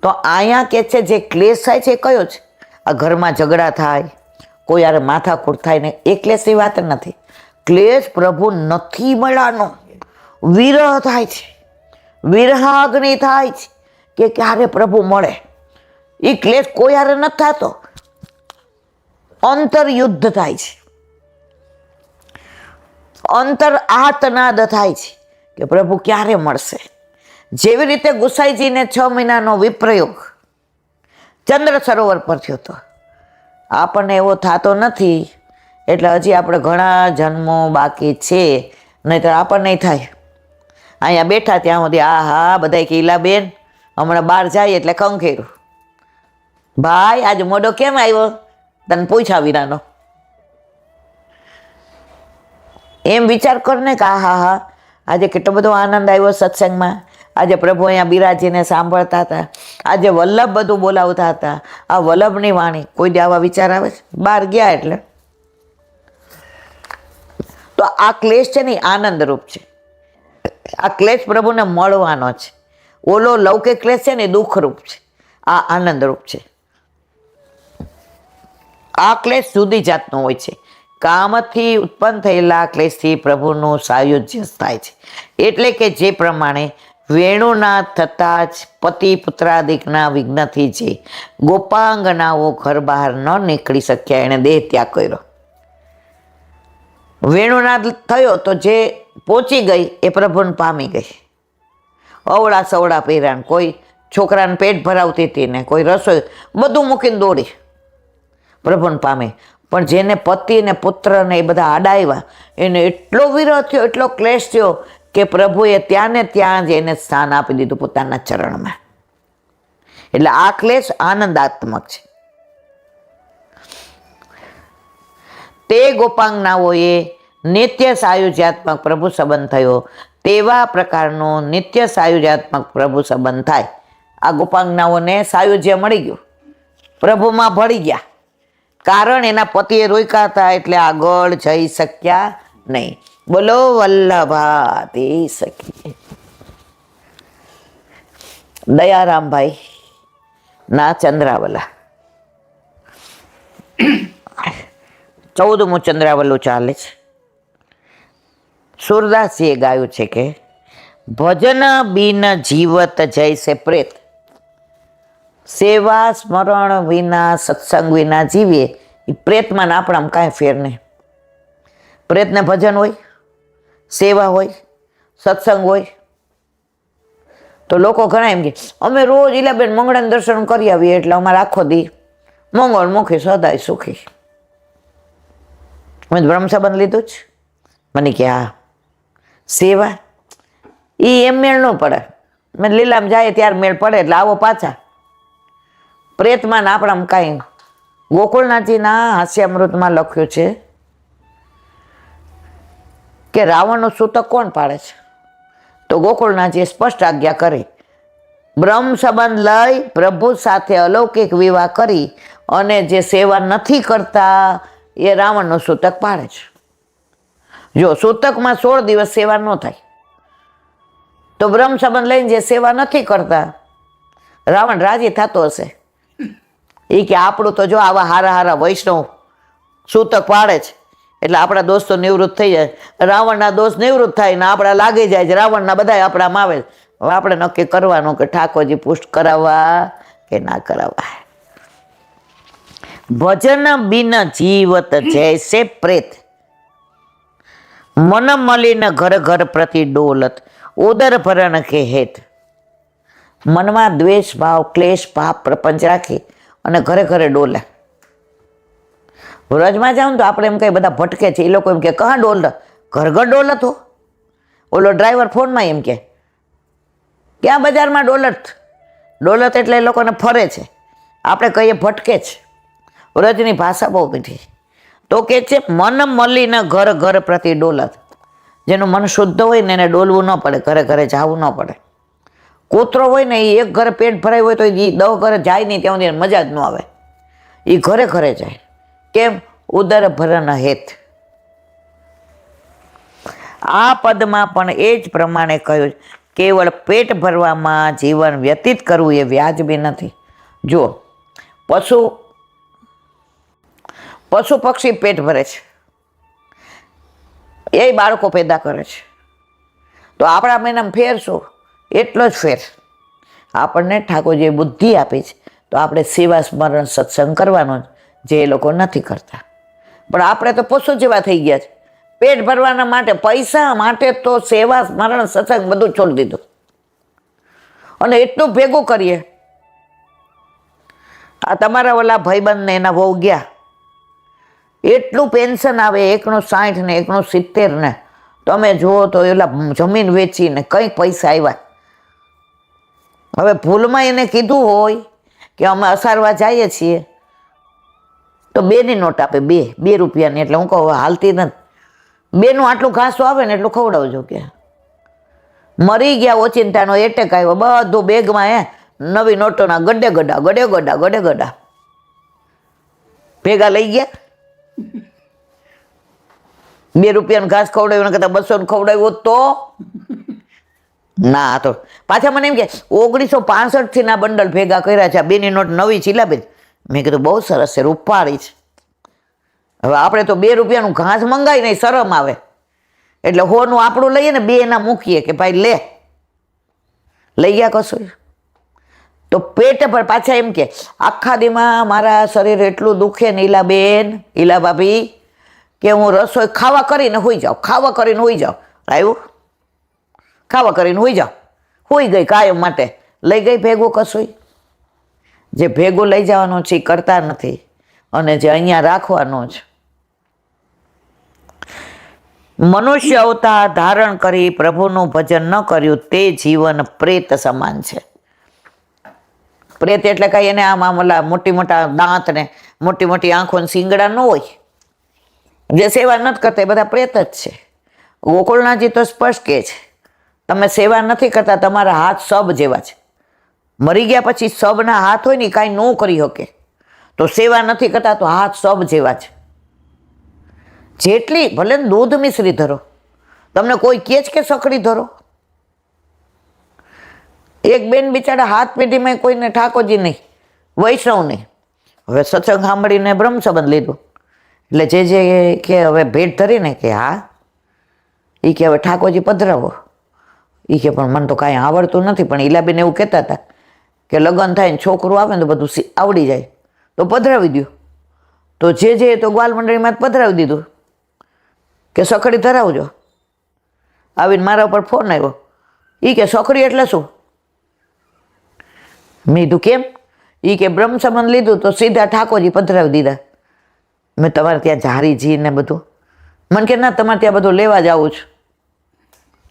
તો અહીંયા કે છે જે ક્લેશ થાય છે એ કયો છે? આ ઘરમાં ઝઘડા થાય, કોઈ યાર માથાકૂટ થાય ને, એ ક્લેશની વાત નથી. ક્લેશ પ્રભુ નથી મળવાનો, વિરહ થાય છે, વિરહાગ્નિ થાય છે કે ક્યારે પ્રભુ મળે. એ ક્લેશ કોઈ યારે નથી થતો, અંતરયુદ્ધ થાય છે, અંતર આર્તનાદ થાય છે કે પ્રભુ ક્યારે મળશે. જેવી રીતે ગુસાઈજીને 6 મહિનાનો વિપ્રયોગ ચંદ્ર સરોવર પર થયો હતો, આપણને એવો થતો નથી એટલે હજી આપણે ઘણા જન્મો બાકી છે, નહીંતર આપણને થાય. અહીંયા બેઠા ત્યાં સુધી હા બધા કીલા બેન હમણાં બહાર જાય એટલે કંખેરું, ભાઈ આજે મોઢો કેમ આવ્યો, તને પૂછા વિનાનો. એમ વિચાર કર ને કે હા આજે કેટલો બધો આનંદ આવ્યો સત્સંગમાં, આજે પ્રભુ અહીંયા બિરાજીને સાંભળતા હતા, આજે વલ્લભ બધું બોલાવતા હતા, આ વલ્લભની વાણી. કોઈ દી આવા વિચાર આવે છે? બહાર ગયા એટલે. તો આ ક્લેશ છે ને આનંદરૂપ છે, આ ક્લેશ પ્રભુને મળવાનો છે. ઓલો લૌકિક ક્લેશ છે ને દુઃખરૂપ છે, આ આનંદરૂપ છે. આ ક્લેશ જુદી જાતનો હોય છે. કામથી ઉત્પન્ન થયેલા ક્લેશથી પ્રભુનું સાયુજ્ય થાય છે. એટલે કે જે પ્રમાણે વેણુના થતા જ પતિ પુત્રાદિકના વિઘ્નથી જે ગોપાંગનાઓ ઘર બહાર ન નીકળી શક્યા, એણે દેહ ત્યાગ કર્યો. વેણુનાદ થયો તો જે પહોંચી ગઈ એ પ્રભુને પામી ગઈ. અવળા સવળા પહેરાણ, કોઈ છોકરાને પેટ ભરાવતી હતી ને કોઈ રસોઈ, બધું મૂકીને દોડી પ્રભુને પામે. પણ જેને પતિ ને પુત્ર ને એ બધા આડાવ્યા, એને એટલો વિરોધ થયો, એટલો ક્લેશ થયો કે પ્રભુએ ત્યાં ને ત્યાં જ એને સ્થાન આપી દીધું પોતાના ચરણમાં. એટલે આ ક્લેશ આનંદાત્મક છે. તે ગોપાંગનાઓએ નિત્ય સાયુજ્યાત્મક પ્રભુ સંબંધ થયો, તેવા પ્રકારનો નિત્ય સાયુજ્યાત્મક પ્રભુ સંબંધ થાય. આ ગોપાંગનાઓને સાયુજ્ય મળી ગયું, પ્રભુમાં ભળી ગયા. કારણ એના પતિએ રોક્યા હતા એટલે આગળ જઈ શક્યા નહીં. બોલો વલ્લભાધીશ કી. દયારામભાઈ ના ચંદ્રાવલા, 14મું ચંદ્રાવલું ચાલે છે. સુરદાસજીએ ગાયું છે કે ભજન બિન જીવત જૈસે પ્રેત, સેવા સ્મરણ વિના સત્સંગ વિના જીવીએ એ પ્રેતમાં આપણામાં કાંઈ ફેર નહીં. પ્રેતને ભજન હોય, સેવા હોય, સત્સંગ હોય. તો લોકો ઘણા એમ કે અમે રોજ ઈલાબેન મંગળાના દર્શન કરી આવીએ એટલે અમારે આખો દી મંગળ મુખી સદાય સુખી. મેં બ્રહ્મ સંબંધ લીધું જ. મને કે હા સેવા એ એમ મેળ ન પડે. મેં લીલામ જાય ત્યારે મેળ પડે એટલે આવો પાછા. પ્રેતમાં ને આપણામાં કાંઈ. ગોકુળનાથજીના હાસ્યામૃતમાં લખ્યું છે કે રાવણનો સૂતક કોણ પાડે છે? તો ગોકુળનાથજીએ સ્પષ્ટ આજ્ઞા કરી, બ્રહ્મ સંબંધ લઈ પ્રભુ સાથે અલૌકિક વિવાહ કરી અને જે સેવા નથી કરતા એ રાવણનો સૂતક પાડે છે. જો સૂતકમાં 16 દિવસ સેવા ન થાય તો બ્રહ્મ સંબંધ લઈને જે સેવા નથી કરતા રાવણ રાજી થતો હશે. એ કે આપણું તો જો આવા હારા હારા વૈષ્ણવ સૂતક પાડે છે એટલે આપણા દોષ તો નિવૃત્ત થઈ જાય. રાવણના દોષ નિવૃત્ત થાય ને આપણા લાગી જાય છે, રાવણના બધા આપણામાં આવે. હવે આપણે નક્કી કરવાનું કે ઠાકોરજી પુષ્ટ કરાવવા કે ના કરાવવા. ભજન બિન જીવત જૈસે પ્રેત, મન મલિન ઘર ઘર પ્રતિ ડોલત, ઉદર ભરણ કે હેત. મનમાં દ્વેષ ભાવ, ક્લેશ, પાપ, પ્રપંચ રાખી અને ઘરે ઘરે ડોલે. વ્રજમાં જાવ ને તો આપણે એમ કઈ બધા ભટકે છે, એ લોકો એમ કે કહા ડોલ, ઘર ઘર ડોલત હો. ઓલો ડ્રાઈવર ફોનમાં એમ કે ક્યાં બજારમાં ડોલત. ડોલત એટલે એ લોકોને ફરે છે, આપણે કહીએ ભટકે છે. વ્રજની ભાષા બહુ મીઠી. તો કે છે મન મળીને ઘર ઘર પ્રતિ ડોલત. જેનું મન શુદ્ધ હોય ને એને ડોલવું ન પડે, ઘરે ઘરે જવું ન પડે. કૂતરો હોય ને એ એક ઘરે પેટ ભરાય હોય તો એ 10 ઘરે જાય નહીં, ત્યાં સુધી મજા જ ન આવે. એ ઘરે ઘરે જાય. કેમ? ઉદર ભરણ હેત. આ પદમાં પણ એ જ પ્રમાણે કહ્યું, કેવળ પેટ ભરવામાં જીવન વ્યતીત કરવું એ વ્યાજબી નથી. જો પશુ પક્ષી પેટ ભરે છે, એ બાળકો પેદા કરે છે, તો આપણા મહિનામાં ફેર શું? એટલો જ ફેર. આપણને ઠાકોરજીએ બુદ્ધિ આપી છે, તો આપણે સેવા સ્મરણ સત્સંગ કરવાનો જે એ લોકો નથી કરતા. પણ આપણે તો પશુ જેવા થઈ ગયા છે. પેટ ભરવાના માટે, પૈસા માટે તો સેવા સ્મરણ સત્સંગ બધું છોડી દીધું. અને એટલું ભેગું કરીએ. આ તમારા ઓલા ભાઈબંધને એના વહુ ગયા, એટલું પેન્શન આવે, 160 ને 170 ને. તમે જુઓ તો એલા જમીન વેચીને કંઈક પૈસા આવ્યા. હવે ભૂલમાં એને કીધું હોય કે અમે અસારવા જઈએ છીએ, તો 2ની નોટ આપે, 2 રૂપિયાની. એટલે હું કહું હાલતી નથી, 2નું આટલું ઘાસો આવે ને એટલું ખવડાવજો કે. મરી ગયા ઓચિંતાનો એટેક આવ્યો, બધું બેગમાં નવી નોટોના ગડે ગડા ભેગા લઈ ગયા. 2 રૂપિયાનું ઘાસ ખવડાવ્યું કરતા 200 ખવડાવ્યું તો ના. તો પાછા મને એમ કે 1965 થી ના બંડલ ભેગા કર્યા છે, 2ની નોટ નવી ચીલાબેન. મેં કીધું બહુ સરસ છે, રૂપાળી છે. હવે આપણે તો 2 રૂપિયાનું ઘાસ મંગાવી નહીં, શરમ આવે. એટલે હોનું આપણું લઈએ ને, 2 એના મૂકીએ કે ભાઈ લે, લઈ ગયા કશું. તો પેટ પર પાછા એમ કે આખા દીમાં મારા શરીર એટલું દુખે ને ઈલા ભાભી, કે હું રસોઈ ખાવા કરીને હોઈ જાઉં. આવ્યું ખાવા કરીને હોઈ જાઉં. હોઈ ગઈ કાયમ માટે. લઈ ગઈ ભેગું કશું? જે ભેગું લઈ જવાનું છે એ કરતા નથી, અને જે અહીંયા રાખવાનો છે. મનુષ્ય અવતાર ધારણ કરી પ્રભુનું ભજન ન કર્યું તે જીવન પ્રેત સમાન છે. પ્રેત એટલે કઈ એને આમ મોટી મોટા દાંત ને મોટી મોટી આંખો ને શિંગડા ન હોય. જે સેવા નથી કરતા એ બધા પ્રેત જ છે. ગોકુળનાથજી તો સ્પષ્ટ કહે છે, તમે સેવા નથી કરતા, તમારા હાથ સબ જેવા છે. મરી ગયા પછી સબના હાથ હોય ને કાંઈ ન કરી શકે. તો સેવા નથી કરતા તો હાથ સબ જેવા છે. જેટલી ભલે દૂધ મિશ્રી ધરો, તમને કોઈ કહે છે કે સખડી ધરો? એક બેન બિચારા હાથ પેઢીમાં કોઈને ઠાકોરજી નહીં, વૈષ્ણવ નહીં. હવે સત્સંગ સાંભળીને બ્રહ્મ સંબંધ લીધું. એટલે જે કે હવે ભેટ ધરીને કે હા, એ કે હવે ઠાકોરજી પધરાવો. એ કે પણ મને તો કાંઈ આવડતું નથી. પણ ઈલાબેન એવું કહેતા હતા કે લગ્ન થાય ને છોકરું આવે ને તો બધું આવડી જાય, તો પધરાવી દો. તો જે તો ગ્વાલ મંડળીમાં જ પધરાવી દીધું કે સખડી ધરાવજો. આવીને મારા ઉપર ફોન આવ્યો, એ કે સખડી એટલે શું? મેં કીધું કેમ? એ કે બ્રહ્મ સંબંધ લીધું તો સીધા ઠાકોરજી પધરાવી દીધા. મેં તમારે ત્યાં ઝારીજી ને બધું. મને કે ના, તમારે ત્યાં બધું લેવા જ આવું છું.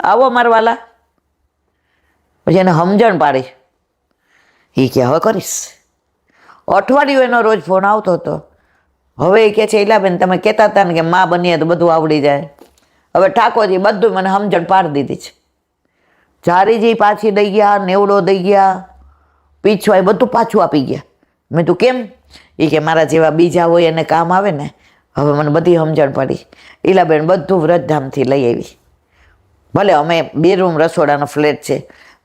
આવો મારવાલા. પછી એને સમજણ પાડી. એ કે હવે કરીશ. અઠવાડિયું એનો રોજ ફોન આવતો હતો. હવે એ કે છે ઈલાબેન તમે કહેતા હતા ને કે માં બનીએ તો બધું આવડી જાય. હવે ઠાકોરજી બધું મને સમજણ પાડી દીધી છે. ઝારીજી પાછી દઈ ગયા, નેવડો દઈ ગયા, પીછવાય બધું પાછું આપી ગયા. મેં તું કેમ? એ કે મારા જેવા બીજા હોય એને કામ આવે ને. હવે મને બધી સમજણ પડી. ઈલાબેન બધું વ્રતધામથી લઈ આવી. ભલે અમે 2 રૂમ રસોડાનો ફ્લેટ છે,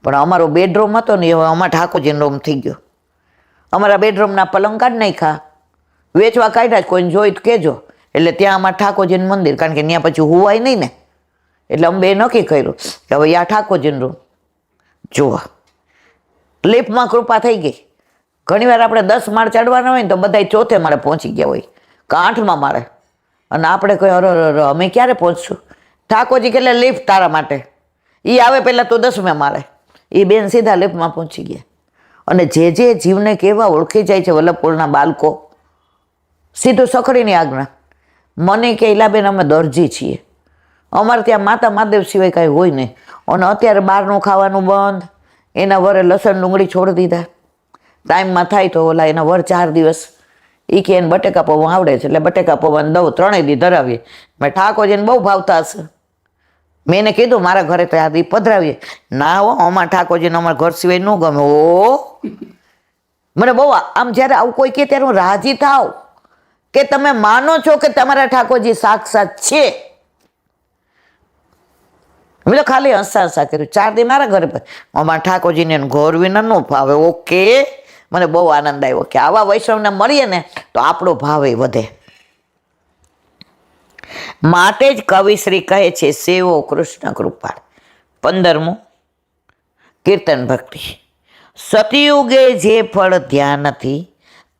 પણ અમારો બેડરૂમ હતો ને હવે અમારા ઠાકોરજીનો રૂમ થઈ ગયો. અમારા બેડરૂમના પલંગ કાઢ નાખ્યા, વેચવા કાઢ્યા. કોઈને જોઈ તો કહેજો. એટલે ત્યાં અમારા ઠાકોરજીનું મંદિર, કારણ કે ત્યાં પછી હુવાય નહીં ને. એટલે અમે 2 નક્કી કર્યું કે હવે આ ઠાકોરજીનો રૂમ. જુઓ, લિફ્ટમાં કૃપા થઈ ગઈ. ઘણીવાર આપણે 10 માળ ચડવાના હોય ને તો બધા 4થે માળે પહોંચી ગયા હોય, કે 8મા માળે. અને આપણે કહી અરે અમે ક્યારે પહોંચશું? ઠાકોરજી કેટલે લિફ્ટ તારા માટે. એ આવે પહેલાં તો 10મા માળે. એ બેન સીધા લિફ્ટમાં પહોંચી ગયા. અને જે જીવને કેવા ઓળખી જાય છે વલ્લભપુરના બાળકો, સીધું સખડીની આજ્ઞા. મને કે ઈલાબેન અમે દરજી છીએ, અમારે ત્યાં માતા મહાદેવ સિવાય કાંઈ હોય નહીં. અને અત્યારે બહારનું ખાવાનું બંધ. એના વરે લસણ ડુંગળી છોડી દીધા. ટાઈમમાં થાય તો ઓલા એના વર 4 દિવસ એ કે એને બટેકા પૌવા આવડે છે એટલે બટેકા પૌવાને દઉં, 3 દી ધરાવીએ. મેં ઠાકોરજીને બહુ ભાવતા હશે. મેં એને કીધું મારા ઘરે તો આ દી પધરાવીએ. ના હો, અમારા ઠાકોરજીને અમારા ઘર સિવાય ન ગમે. ઓ મને બહુ આમ જ્યારે આવું કોઈ કે ત્યારે હું રાજી થાવ કે તમે માનો છો કે તમારા ઠાકોરજી સાક્ષાત છે. મેં તો ખાલી હસા કર્યું. 4 દી મારા ઘરે અમારા ઠાકોરજીને ઘર વિના ન ભાવે. ઓકે, મને બહુ આનંદ આવ્યો કે આવા વૈષ્ણવને મળીએ ને તો આપણો ભાવ એ વધે. માટે જ કવિશ્રી કહે છે સેવો કૃષ્ણ કૃપાળ. 15મું કીર્તન ભક્તિ. સતયુગે જે ફળ ધ્યાનથી,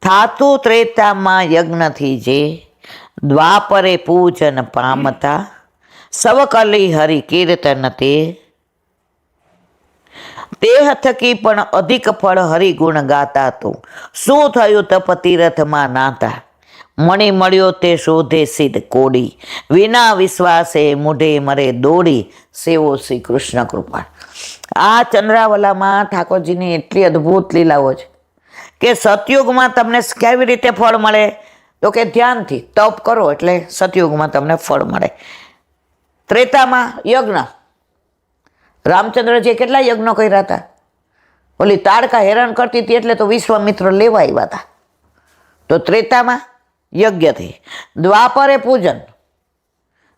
થાતું ત્રેતામાં યજ્ઞથી જે, દ્વાપરે પૂજન પામતા, સવકલી હરિ કીર્તન તે થકી પણ અધિક ફળ હરિગુણ ગાતા. તો શું થયું તપ તીરથમાં નાતા, મણી મળ્યો તે શોધે સિદ્ધ કોડી, વિના વિશ્વાસે મૂઢે મરે દોડી, સેવો શ્રી કૃષ્ણ કૃપાળ. આ ચંદ્રાવલામાં ઠાકોરજીની એટલી અદ્ભુત લીલાઓ છે કે સતયુગમાં તમને કેવી રીતે ફળ મળે તો કે ધ્યાનથી તપ કરો એટલે સતયુગમાં તમને ફળ મળે. ત્રેતામાં યજ્ઞ, રામચંદ્રજીએ કેટલા યજ્ઞો કર્યા હતા. ઓલી તાડકા હેરાન કરતી હતી એટલે તો વિશ્વામિત્ર લેવા આવ્યા હતા. તો ત્રેતામાં યજ્ઞથી. દ્વાપરે પૂજન,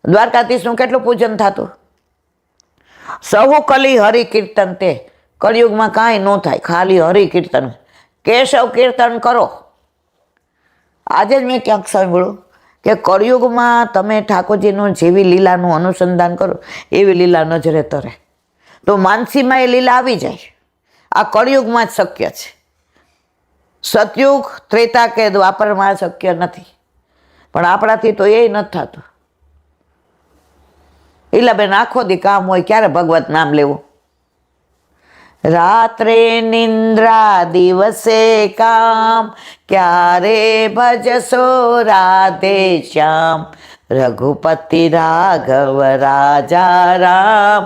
દ્વારકાધીશનું કેટલું પૂજન થતું. સહુ કલી હરિ કીર્તન તે, કળિયુગમાં કાંઈ ન થાય, ખાલી હરિ કીર્તન, કેશવ કીર્તન કરો. આજે જ મેં ક્યાંક સાંભળ્યું કે કળિયુગમાં તમે ઠાકોરજીનું જેવી લીલાનું અનુસંધાન કરો એવી લીલા નજરે તરે. તો માનસીમાં એ લીલા આવી જાય. આ કળિયુગમાં જ શક્ય છે. સતયુગ, ત્રેતા કે દ્વાપરમાં શક્ય નથી. પણ આપણાથી તો એ નથી થતું. ઈલાબેન આખો દી કામ હોય, ક્યારે ભગવત નામ લેવું. રાત્રે નિંદ્રા દિવસે કામ, ક્યારે ભજશો રાધે શ્યામ, રઘુપતિ રાઘવ રાજા રામ,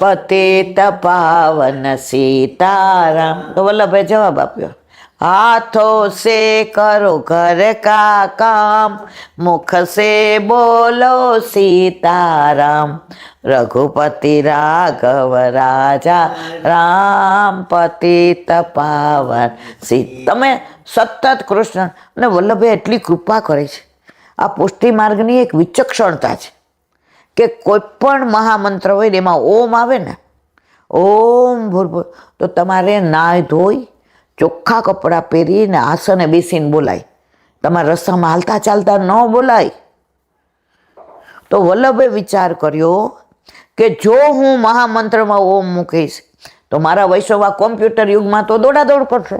પતિત પાવન સીતારામ. તો વલ્લભભાઈ જવાબ આપ્યો, हाथों से करो घर का काम, मुख से बोलो सीताराम, रघुपति राघव राजा राम, पतित पावन सी. તમે સતત કૃષ્ણ અને વલ્લભે એટલી કૃપા કરે છે. આ પુષ્ટિ માર્ગની એક વિચક્ષણતા છે કે કોઈ પણ મહામંત્ર હોય ને એમાં ઓમ આવે ને, ઓમ ભૂર્ભુવ, તો તમારે નાય ધોઈ ચોખ્ખા કપડાં પહેરીને આસને બેસીને બોલાય. તમારા રસ્તામાં હાલતા ચાલતા ન બોલાય. તો વલ્લભે વિચાર કર્યો કે જો હું મહામંત્રમાં ઓમ મૂકીશ તો મારા વૈષ્ણવ કોમ્પ્યુટર યુગમાં તો દોડાદોડ કરશે.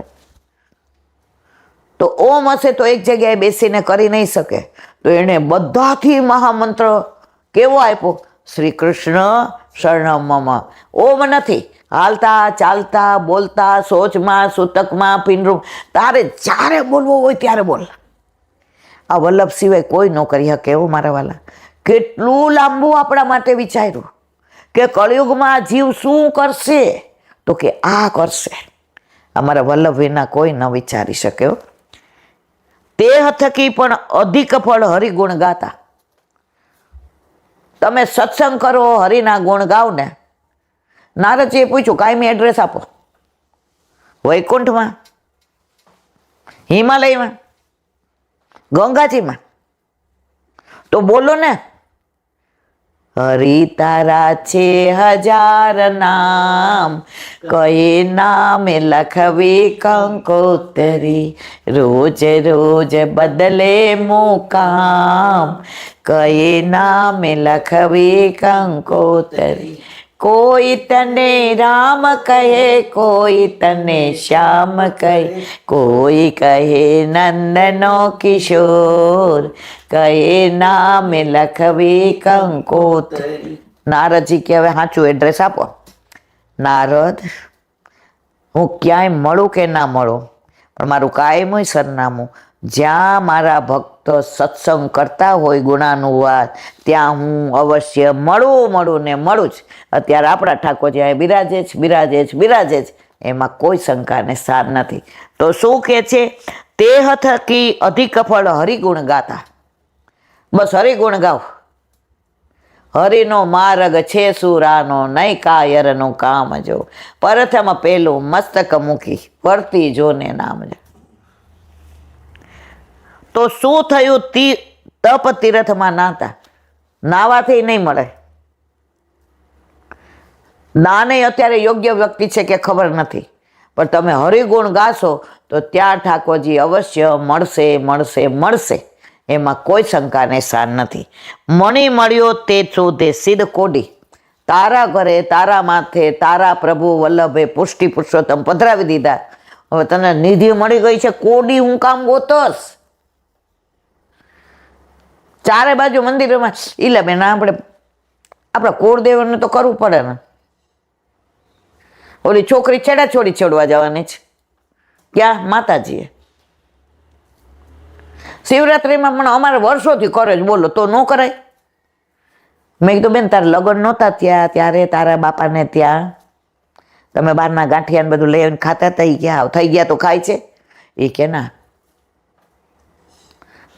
તો ઓમ હશે તો એક જગ્યાએ બેસીને કરી નહીં શકે. તો એણે બધાથી મહામંત્ર કેવો આપ્યો? શ્રી કૃષ્ણ શરણમ મમ. ઓમ નથી, હાલતા ચાલતા બોલતા શૌચમાં સૂતકમાં પિંડરૂમ, તારે જ્યારે બોલવું હોય ત્યારે બોલ. આ વલ્લભ સિવાય કોઈ ન કરી શકે એવું મારા વાલા. કેટલું લાંબુ આપણા માટે વિચાર્યું કે કળિયુગમાં જીવ શું કરશે, તો કે આ કરશે. અમારા વલ્લભ વિના કોઈ ન વિચારી શકે. તે થકી પણ અધિક ફળ હરિગુણ ગાતા. તમે સત્સંગ કરો, હરિના ગુણ ગાવ ને. નારદજીએ પૂછ્યું કાયમી એડ્રેસ આપો. વૈકુંઠમાં, હિમાલયમાં, ગંગાજીમાં, તો બોલો ને. હરિ તારા છે 1000 નામ, કઈ નામે લખવી કંકોતરી, રોજ રોજ બદલે મુકામ, કઈ નામે લખવી કંકોતરી. કોઈ તને રામ કહે, કોઈ તને શ્યામ કહે, કોઈ કહે નંદનો કિશોર, કહે નામે લખવી કંકોતરી. નારદજી કે હવે સાચું એડ્રેસ આપો. નારદ, હું ક્યાંય મળું કે ના મળું, પણ મારું કાયમ સરનામું જ્યાં મારા ભક્તો સત્સંગ કરતા હોય ગુણાનુવાદ, ત્યાં હું અવશ્ય મળું ને મળું જ. અત્યારે આપણા ઠાકોરજી અહીં બિરાજે જ. એમાં કોઈ શંકાને સાર નથી. તો શું કહે છે? તે થકી અધિક ફળ હરિગુણ ગાતા. બસ હરિગુણ ગાઓ. હરિનો માર્ગ છે સુરાનો, નહીં કાયરનું કામ જો. પ્રથમ પેલું મસ્તક મૂકી, વર્તી જોને નામ જો. તો શું થયું? તપ તીર્થમાં નાતા. નાવાથી નહીં મળે. નાને અત્યારે યોગ્ય વ્યક્તિ છે કે ખબર નથી, પણ તમે હરિગુણ ગાશો તો ત્યાં ઠાકોરજી અવશ્ય મળશે, મળશે, મળશે. એમાં કોઈ શંકાને સ્થાન નથી. મણી મળ્યો તે શોધે સિદ્ધ કોડી. તારા ઘરે, તારા માથે, તારા પ્રભુ વલ્લભે પુષ્ટિ પુરુષોત્તમ પધરાવી દીધા. હવે તને નિધિ મળી ગઈ છે, કોડી હું કામ ગોતસ? ચારે બાજુ મંદિરોમાં એટલે બેન આપણા કુળદેવને તો કરવું પડે ને. ઓલી છોકરી છેડા છોડી છોડવા જવાની છે, ક્યાં? માતાજીએ. શિવરાત્રિમાં પણ અમારે વર્ષોથી કરે જ, બોલો તો ન કરાય? મેં કીધું બેન તારે લગ્ન નહોતા ત્યાં, ત્યારે તારા બાપાને ત્યાં તમે બહારના ગાંઠિયા બધું લઈને ખાતા હતા, એ ક્યાં થઈ ગયા તો ખાય છે? એ કે ના.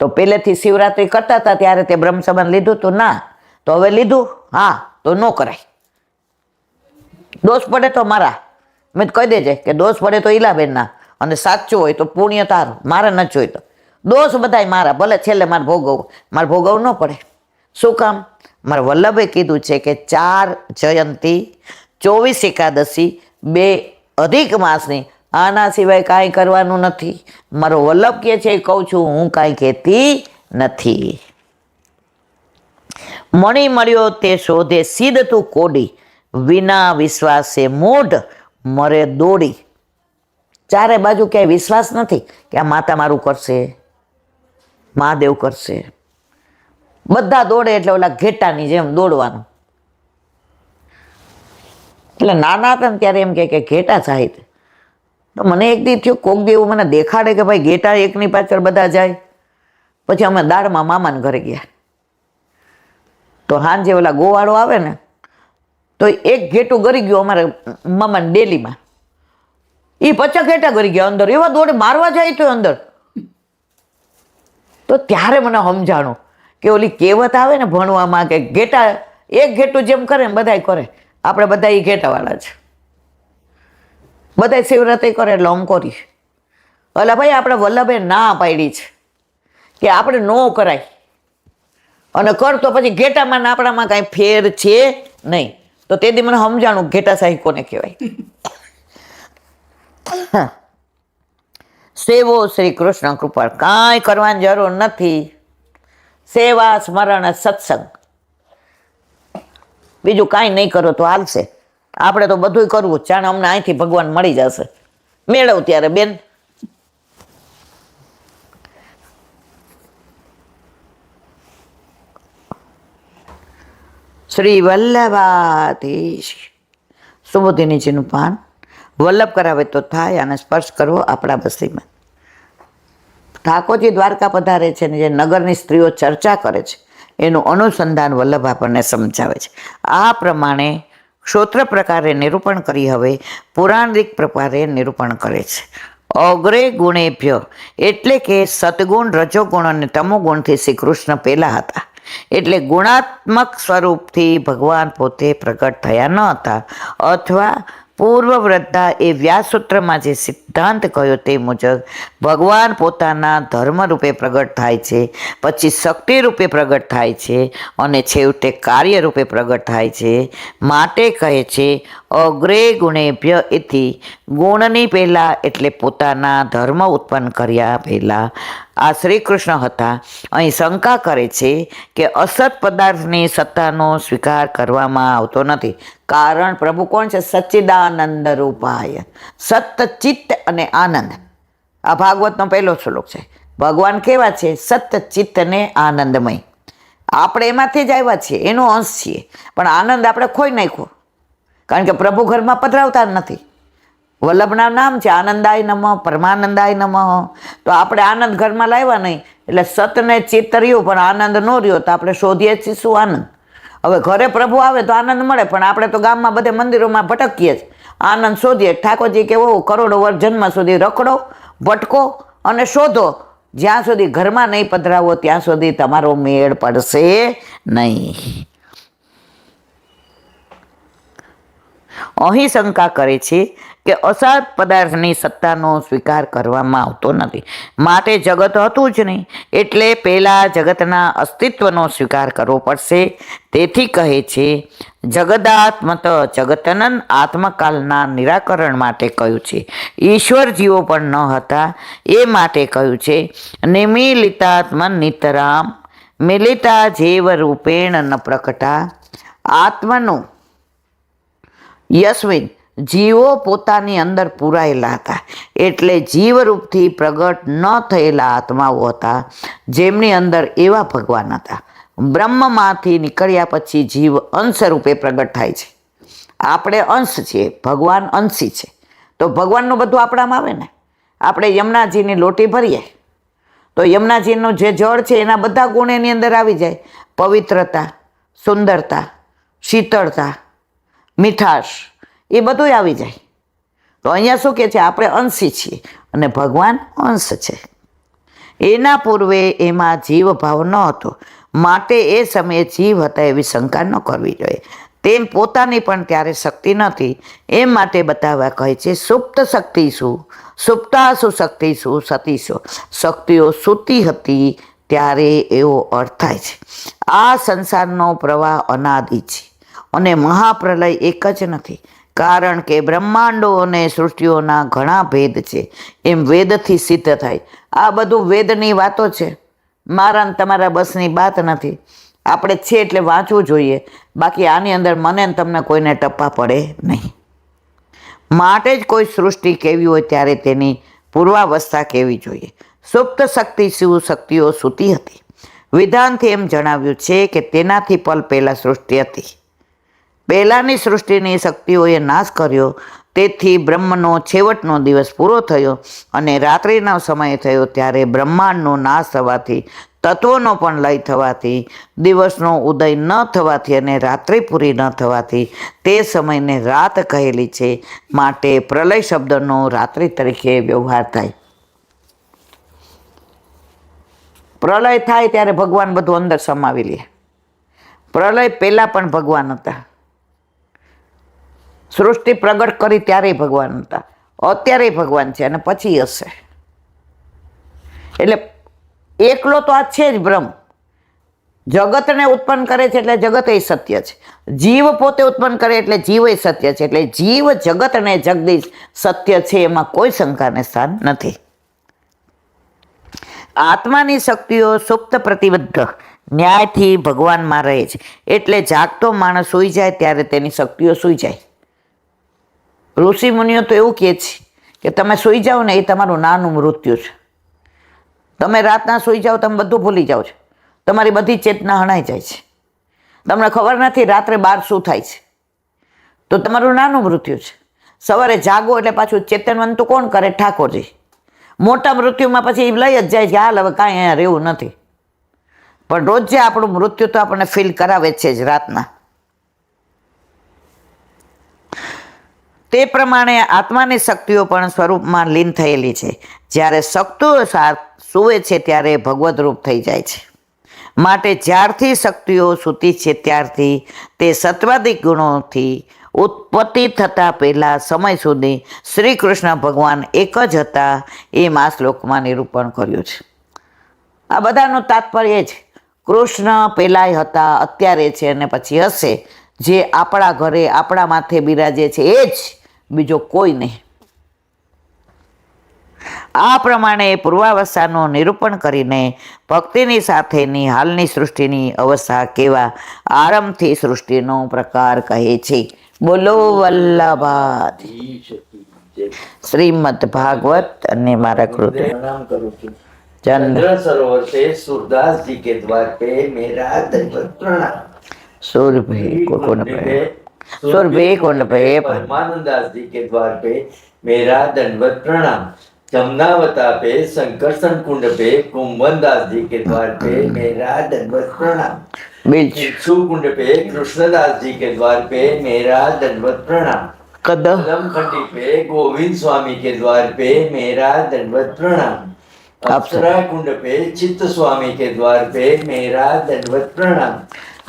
તો પહેલેથી શિવરાત્રિ કરતા હતા ત્યારે તે બ્રહ્મ સંબંધ લીધું તો ના, તો હવે લીધું, હા તો ન કરાય. દોષ પડે તો મારા, મેં કહી દેજે કે દોષ પડે તો ઈલાબેનના, અને સાચું હોય તો પુણ્ય તારું, મારે ન જોઈતો. દોષ બધાય મારા, ભલે છેલ્લે મારે ભોગવવું ન પડે. શું કામ? મારા વલ્લભે કીધું છે કે 4 જયંતી, 24 એકાદશી, 2 અધિક માસની, આના સિવાય કાંઈ કરવાનું નથી. મારો વલ્લભ કહે છે, કહું છું, હું કાંઈ કહેતી નથી. મણી મળ્યો તે શોધે સિદ્ધ તું કોડી, વિના વિશ્વાસે મૂઢ મરે દોડી. ચારે બાજુ ક્યાંય વિશ્વાસ નથી કે આ માતા મારું કરશે, મહાદેવ કરશે. બધા દોડે એટલે ઓલા ઘેટાની જેમ દોડવાનું. એટલે નાના હતા ને ત્યારે એમ કે ઘેટા સાહિત્ય. તો મને એક દી થયું, કોક દી એવું મને દેખાડે કે ભાઈ ઘેટા એકની પાછળ બધા જાય. પછી અમે દાળમાં મામાને ઘરે ગયા, તો હાંજે ઓલા ગોવાળો આવે ને, તો એક ઘેટું ગરી ગયું અમારે મામાને ડેલીમાં. એ 50 ઘેટા ગરી ગયા અંદર, એવા દોડે મારવા જાય તો અંદર. તો ત્યારે મને સમજાણું કે ઓલી કહેવત આવે ને ભણવામાં કે ઘેટા એક ઘેટું જેમ કરે ને બધાય કરે. આપણે બધા એ ઘેટાવાળા છે, બધા શિવરાત્રિ કરે એટલે આમ કરી. એટલે ભાઈ આપણે વલ્લભે ના પાડી છે કે આપણે ન કરાય, અને કરતો પછી ઘેટામાં ને આપણામાં કાંઈ ફેર છે નહીં. તો તેથી મને સમજાણું ઘેટા સાહી કોને કહેવાય. સેવો શ્રી કૃષ્ણ કૃપા, કાંઈ કરવાની જરૂર નથી. સેવા, સ્મરણ, સત્સંગ, બીજું કાંઈ નહીં કરો તો હાલશે. આપણે તો બધું કરવું, જાણે અમને અહીંથી ભગવાન મળી જશે. મેળવ ત્યારે બેન. શ્રી વલ્લભાધીશ. સુબોધિનીજીનું પાન વલ્લભ કરાવે તો થાય, અને સ્પર્શ કરવો આપણા બસીમાં. ઠાકોરજી દ્વારકા પધારે છે ને જે નગરની સ્ત્રીઓ ચર્ચા કરે છે એનું અનુસંધાન વલ્લભ આપણને સમજાવે છે. આ પ્રમાણે ક્ષોત્ર પ્રકારે નિરૂપણ કરી હવે પુરાણિક પ્રકારે નિરૂપણ કરે છે. અગ્રે ગુણેભ્ય એટલે કે સતગુણ, રજોગુણ અને તમોગુણથી શ્રી કૃષ્ણ પહેલા હતા. એટલે ગુણાત્મક સ્વરૂપથી ભગવાન પોતે પ્રગટ થયા ન હતા, અથવા પૂર્વવૃદ્ધા એ વ્યાસસૂત્રમાં જે સિદ્ધાંત કહ્યો તે મુજબ ભગવાન પોતાના ધર્મ રૂપે પ્રગટ થાય છે, પછી શક્તિ રૂપે પ્રગટ થાય છે, અને છેવટે કાર્ય રૂપે પ્રગટ થાય છે. માટે કહે છે અગ્રે ગુણેભ્ય, એથી ગુણની પહેલાં એટલે પોતાના ધર્મ ઉત્પન્ન કર્યા પહેલાં આ શ્રી કૃષ્ણ હતા. અહીં શંકા કરે છે કે અસત પદાર્થની સત્તાનો સ્વીકાર કરવામાં આવતો નથી, કારણ પ્રભુ કોણ છે? સચ્ચિદાનંદ રૂપાય, સત, ચિત્ત અને આનંદ. આ ભાગવતનો પહેલો શ્લોક છે. ભગવાન કેવા છે? સત, ચિત્ત ને આનંદમય. આપણે એમાંથી જ આવ્યા છીએ, એનો અંશ છીએ, પણ આનંદ આપણે ખોઈ નાખ્યો, કારણ કે પ્રભુ ઘરમાં પધરાવતા નથી. વલ્લભના નામ છે આનંદાય નમઃ, પરમાનંદાય નમઃ. તો આપણે આનંદ ઘરમાં લાવ્યા નહીં, એટલે સતને ચિત્ત રહ્યું પણ આનંદ ન રહ્યો, તો આપણે શોધીએ છીએ શું? આનંદ. હવે ઘરે પ્રભુ આવે તો આનંદ મળે, પણ આપણે તો ગામમાં બધે મંદિરોમાં ભટકીએ જ, આનંદ શોધીએ. ઠાકોરજી કે ઓ કરોડો વર્ષ જન્મ સુધી રખડો, ભટકો, અને શોધો. જ્યાં સુધી ઘરમાં નહીં પધરાવો ત્યાં સુધી તમારો મેળ પડશે નહીં. અહીં શંકા કરે છે કે અસાત પદાર્થની સત્તાનો સ્વીકાર કરવામાં આવતો નથી, માટે જગત હતું જ નહીં, એટલે પહેલાં જગતના અસ્તિત્વનો સ્વીકાર કરવો પડશે. તેથી કહે છે જગદાત્મત જગતનન આત્મકાલના નિરાકરણ માટે કહ્યું છે. ઈશ્વર જીવો પણ ન હતા એ માટે કહ્યું છે નિમિલિતાત્મ નિતરામ મિલિતા જેવ રૂપેણ ન પ્રકટા. આત્મનું યસ્મિન જીવો પોતાની અંદર પૂરાયેલા હતા, એટલે જીવરૂપથી પ્રગટ ન થયેલા આત્માઓ હતા, જેમની અંદર એવા ભગવાન હતા. બ્રહ્મમાંથી નીકળ્યા પછી જીવ અંશ રૂપે પ્રગટ થાય છે. આપણે અંશ છીએ, ભગવાન અંશી છે, તો ભગવાનનું બધું આપણામાં આવે ને. આપણે યમુનાજીની લોટી ભરીએ તો યમુનાજીનું જે જળ છે એના બધા ગુણ એની અંદર આવી જાય. પવિત્રતા, સુંદરતા, શીતળતા, મીઠાશ, એ બધું આવી જાય. તો અહીંયા શું કહે છે? આપણે અંશી છીએ અને ભગવાન અંશ છે. એના પૂર્વે એમાં જીવ ભાવ ન હતો, માટે એ સમયે જીવ હતા એવી શંકા ન કરવી જોઈએ. તેમ પોતાની પણ ત્યારે શક્તિ નથી, એમ માટે બતાવવા કહે છે સુપ્ત શક્તિ શું, સુપ્તાસુ શક્તિ શું, સતી શું. શક્તિઓ સૂતી હતી ત્યારે એવો અર્થ થાય છે. આ સંસારનો પ્રવાહ અનાદિ છે અને મહાપ્રલય એક જ નથી, કારણ કે બ્રહ્માંડો અને સૃષ્ટિઓના ઘણા ભેદ છે, એમ વેદથી સિદ્ધ થાય. આ બધું વેદની વાતો છે, મારા ને તમારા બસની વાત નથી. આપણે છે એટલે વાંચવું જોઈએ, બાકી આની અંદર મને ને તમને કોઈને ટપ્પા પડે નહીં. માટે જ કોઈ સૃષ્ટિ કેવી હોય ત્યારે તેની પૂર્વાવસ્થા કેવી જોઈએ. સુપ્ત શક્તિ શું, શક્તિઓ સૂતી હતી. વિધાનથી એમ જણાવ્યું છે કે તેનાથી પલ પહેલાં સૃષ્ટિ હતી. પહેલાંની સૃષ્ટિની શક્તિઓએ નાશ કર્યો, તેથી બ્રહ્મનો છેવટનો દિવસ પૂરો થયો અને રાત્રિનો સમય થયો. ત્યારે બ્રહ્માંડનો નાશ થવાથી, તત્વોનો પણ લય થવાથી, દિવસનો ઉદય ન થવાથી અને રાત્રિ પૂરી ન થવાથી તે સમયને રાત કહેલી છે. માટે પ્રલય શબ્દનો રાત્રિ તરીકે વ્યવહાર થાય. પ્રલય થાય ત્યારે ભગવાન બધું અંદર સમાવી લે. પ્રલય પહેલાં પણ ભગવાન હતા. સૃષ્ટિ પ્રગટ કરી ત્યારે ભગવાન હતા, અત્યારે ભગવાન છે અને પછી હશે. એટલે એકલો તો આ છે જ બ્રહ્મ. જગતને ઉત્પન્ન કરે છે એટલે જગત એ સત્ય છે. જીવ પોતે ઉત્પન્ન કરે એટલે જીવ એ સત્ય છે. એટલે જીવ જગત અને જગદીશ સત્ય છે, એમાં કોઈ શંકાને સ્થાન નથી. આત્માની શક્તિઓ સુપ્ત પ્રતિબદ્ધ ન્યાયથી ભગવાનમાં રહે છે. એટલે જાગતો માણસ સૂઈ જાય ત્યારે તેની શક્તિઓ સૂઈ જાય. ઋષિ મુનિઓ તો એવું કહે છે કે તમે સૂઈ જાઓ ને એ તમારું નાનું મૃત્યુ છે. તમે રાતના સૂઈ જાઓ, તમે બધું ભૂલી જાઓ છો, તમારી બધી ચેતના હણાઈ જાય છે, તમને ખબર નથી રાત્રે 12 શું થાય છે, તો તમારું નાનું મૃત્યુ છે. સવારે જાગો એટલે પાછું ચેતનવંત તો કોણ કરે? ઠાકોરજી. મોટા મૃત્યુમાં પછી લઈ જ જાય છે, હાલ હવે કાંઈ અહીંયા રહેવું નથી. પણ રોજ જે આપણું મૃત્યુ તો આપણને ફીલ કરાવે છે જ રાતના. તે પ્રમાણે આત્માની શક્તિઓ પણ સ્વરૂપમાં લીન થયેલી છે. જ્યારે શક્તિઓ સૂવે છે ત્યારે ભગવદ રૂપ થઈ જાય છે. માટે જ્યારથી શક્તિઓ સૂતી છે ત્યારથી તે સત્વાદિક ગુણોથી ઉત્પત્તિ થતાં પહેલાં સમય સુધી શ્રી કૃષ્ણ ભગવાન એક જ હતા, એમ આ શ્લોકમાં નિરૂપણ કર્યું છે. આ બધાનું તાત્પર્ય છે કૃષ્ણ પહેલાંય હતા, અત્યારે છે અને પછી હશે. જે આપણા ઘરે આપણા માથે બિરાજે છે એ જ, બીજો કોઈ નહીં. આ પ્રમાણે પૂર્વાવસ્થાનું નિરૂપણ કરીને ભક્તિની સાથેની હાલની સૃષ્ટિની અવસ્થા કેવા આરંભથી સૃષ્ટિનો પ્રકાર કહે છે. બોલો વલ્લભાદ શ્રીમદ ભાગવત. અને મારા કૃતે प्रणाम करूँ છું. ચંદ્ર चंद्र सरोवर से सूरदास जी के द्वार पे मेरा दंडवत प्रणाम. સુરભી કોણ पे सुरभि कुंड पे परमानंद दास जी के द्वार पे मेरा दंडवत प्रणाम. जमुनावता पे संकर्षण कुंड पे कुंभन दास जी के द्वार पे मेरा दंडवत प्रणाम. बीज भिक्षु कुंड पे कृष्णदास जी के द्वार पे मेरा दंडवत प्रणाम. कद कदम खंडी पे गोविंद स्वामी के द्वार पे मेरा दंडवत प्रणाम. अप्सरा कुंड पे चित्त स्वामी के द्वार पे मेरा दंडवत प्रणाम।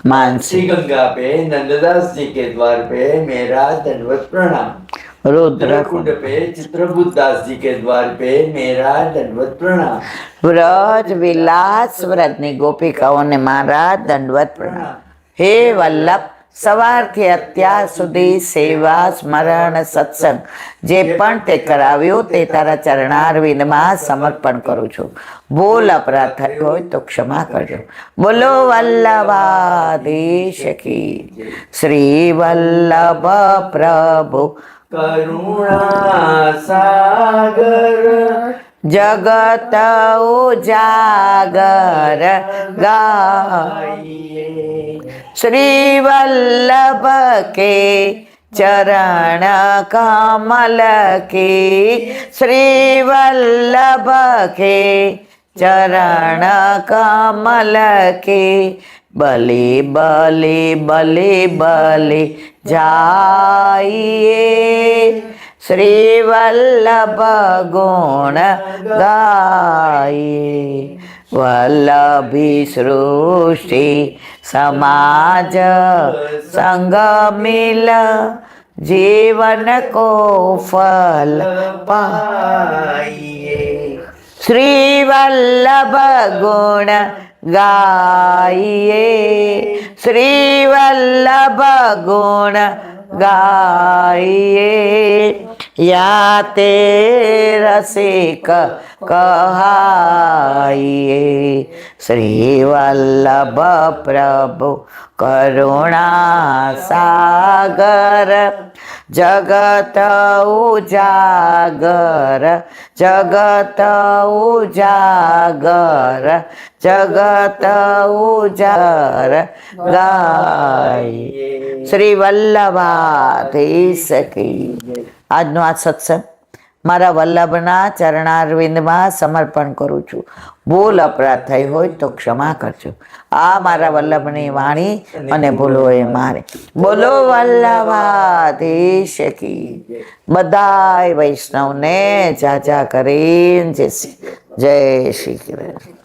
मानसी श्री गंगा पे नंददास जी के द्वार पे मेरा दंडवत प्रणाम। रुद्र कुंड पे चित्रबुद्ध दास जी के द्वार पे मेरा दंडवत प्रणाम। વ્રજ વિલાસ વ્રતની ગોપિકાઓને મારા દંડવત પ્રણામ. હે વલ્લભ, સવારથી અત્યાર સુધી સેવા સ્મરણ સત્સંગ જે પણ તે કરાવ્યું તે તારા ચરણારવિંદમાં સમર્પણ કરું છું. ભૂલ અપરાધ થયો હોય તો ક્ષમા કરજો. બોલો વલ્લભાધીશ કી જય. શ્રી વલ્લભ પ્રભુ करुणा सागर जगत उजागर गाइए श्री वल्लभ के चरण कमल की. श्री वल्लभ के चरण कमल की. बलि बलि बलि बलि जाइए श्री वल्लभ गुण गाइए. वल्लभी सृष्टि समाज संग मिल जीवन को फल पाइए. श्री वल्लभ गुण गाइए श्री वल्लभ गुण गाइए. या ते रसिक कहाइए श्री वल्लभ प्रभु करुणा सागर. जगत उजागर जगत उजागर जगत उजागर गाइए શ્રી વલ્લભાધીશ કી જય. આજનો આ સત્સંગ મારા વલ્લભના ચરણારવિંદમાં સમર્પણ કરું છું. ભૂલ અપરાધ થઈ હોય તો ક્ષમા કરજો. આ મારા વલ્લભની વાણી અને ભૂલો એ મારે. બોલો વલ્લભાધીશ કી જય. બધાય વૈષ્ણવને જાજા કરીને જય શ્રી કૃષ્ણ.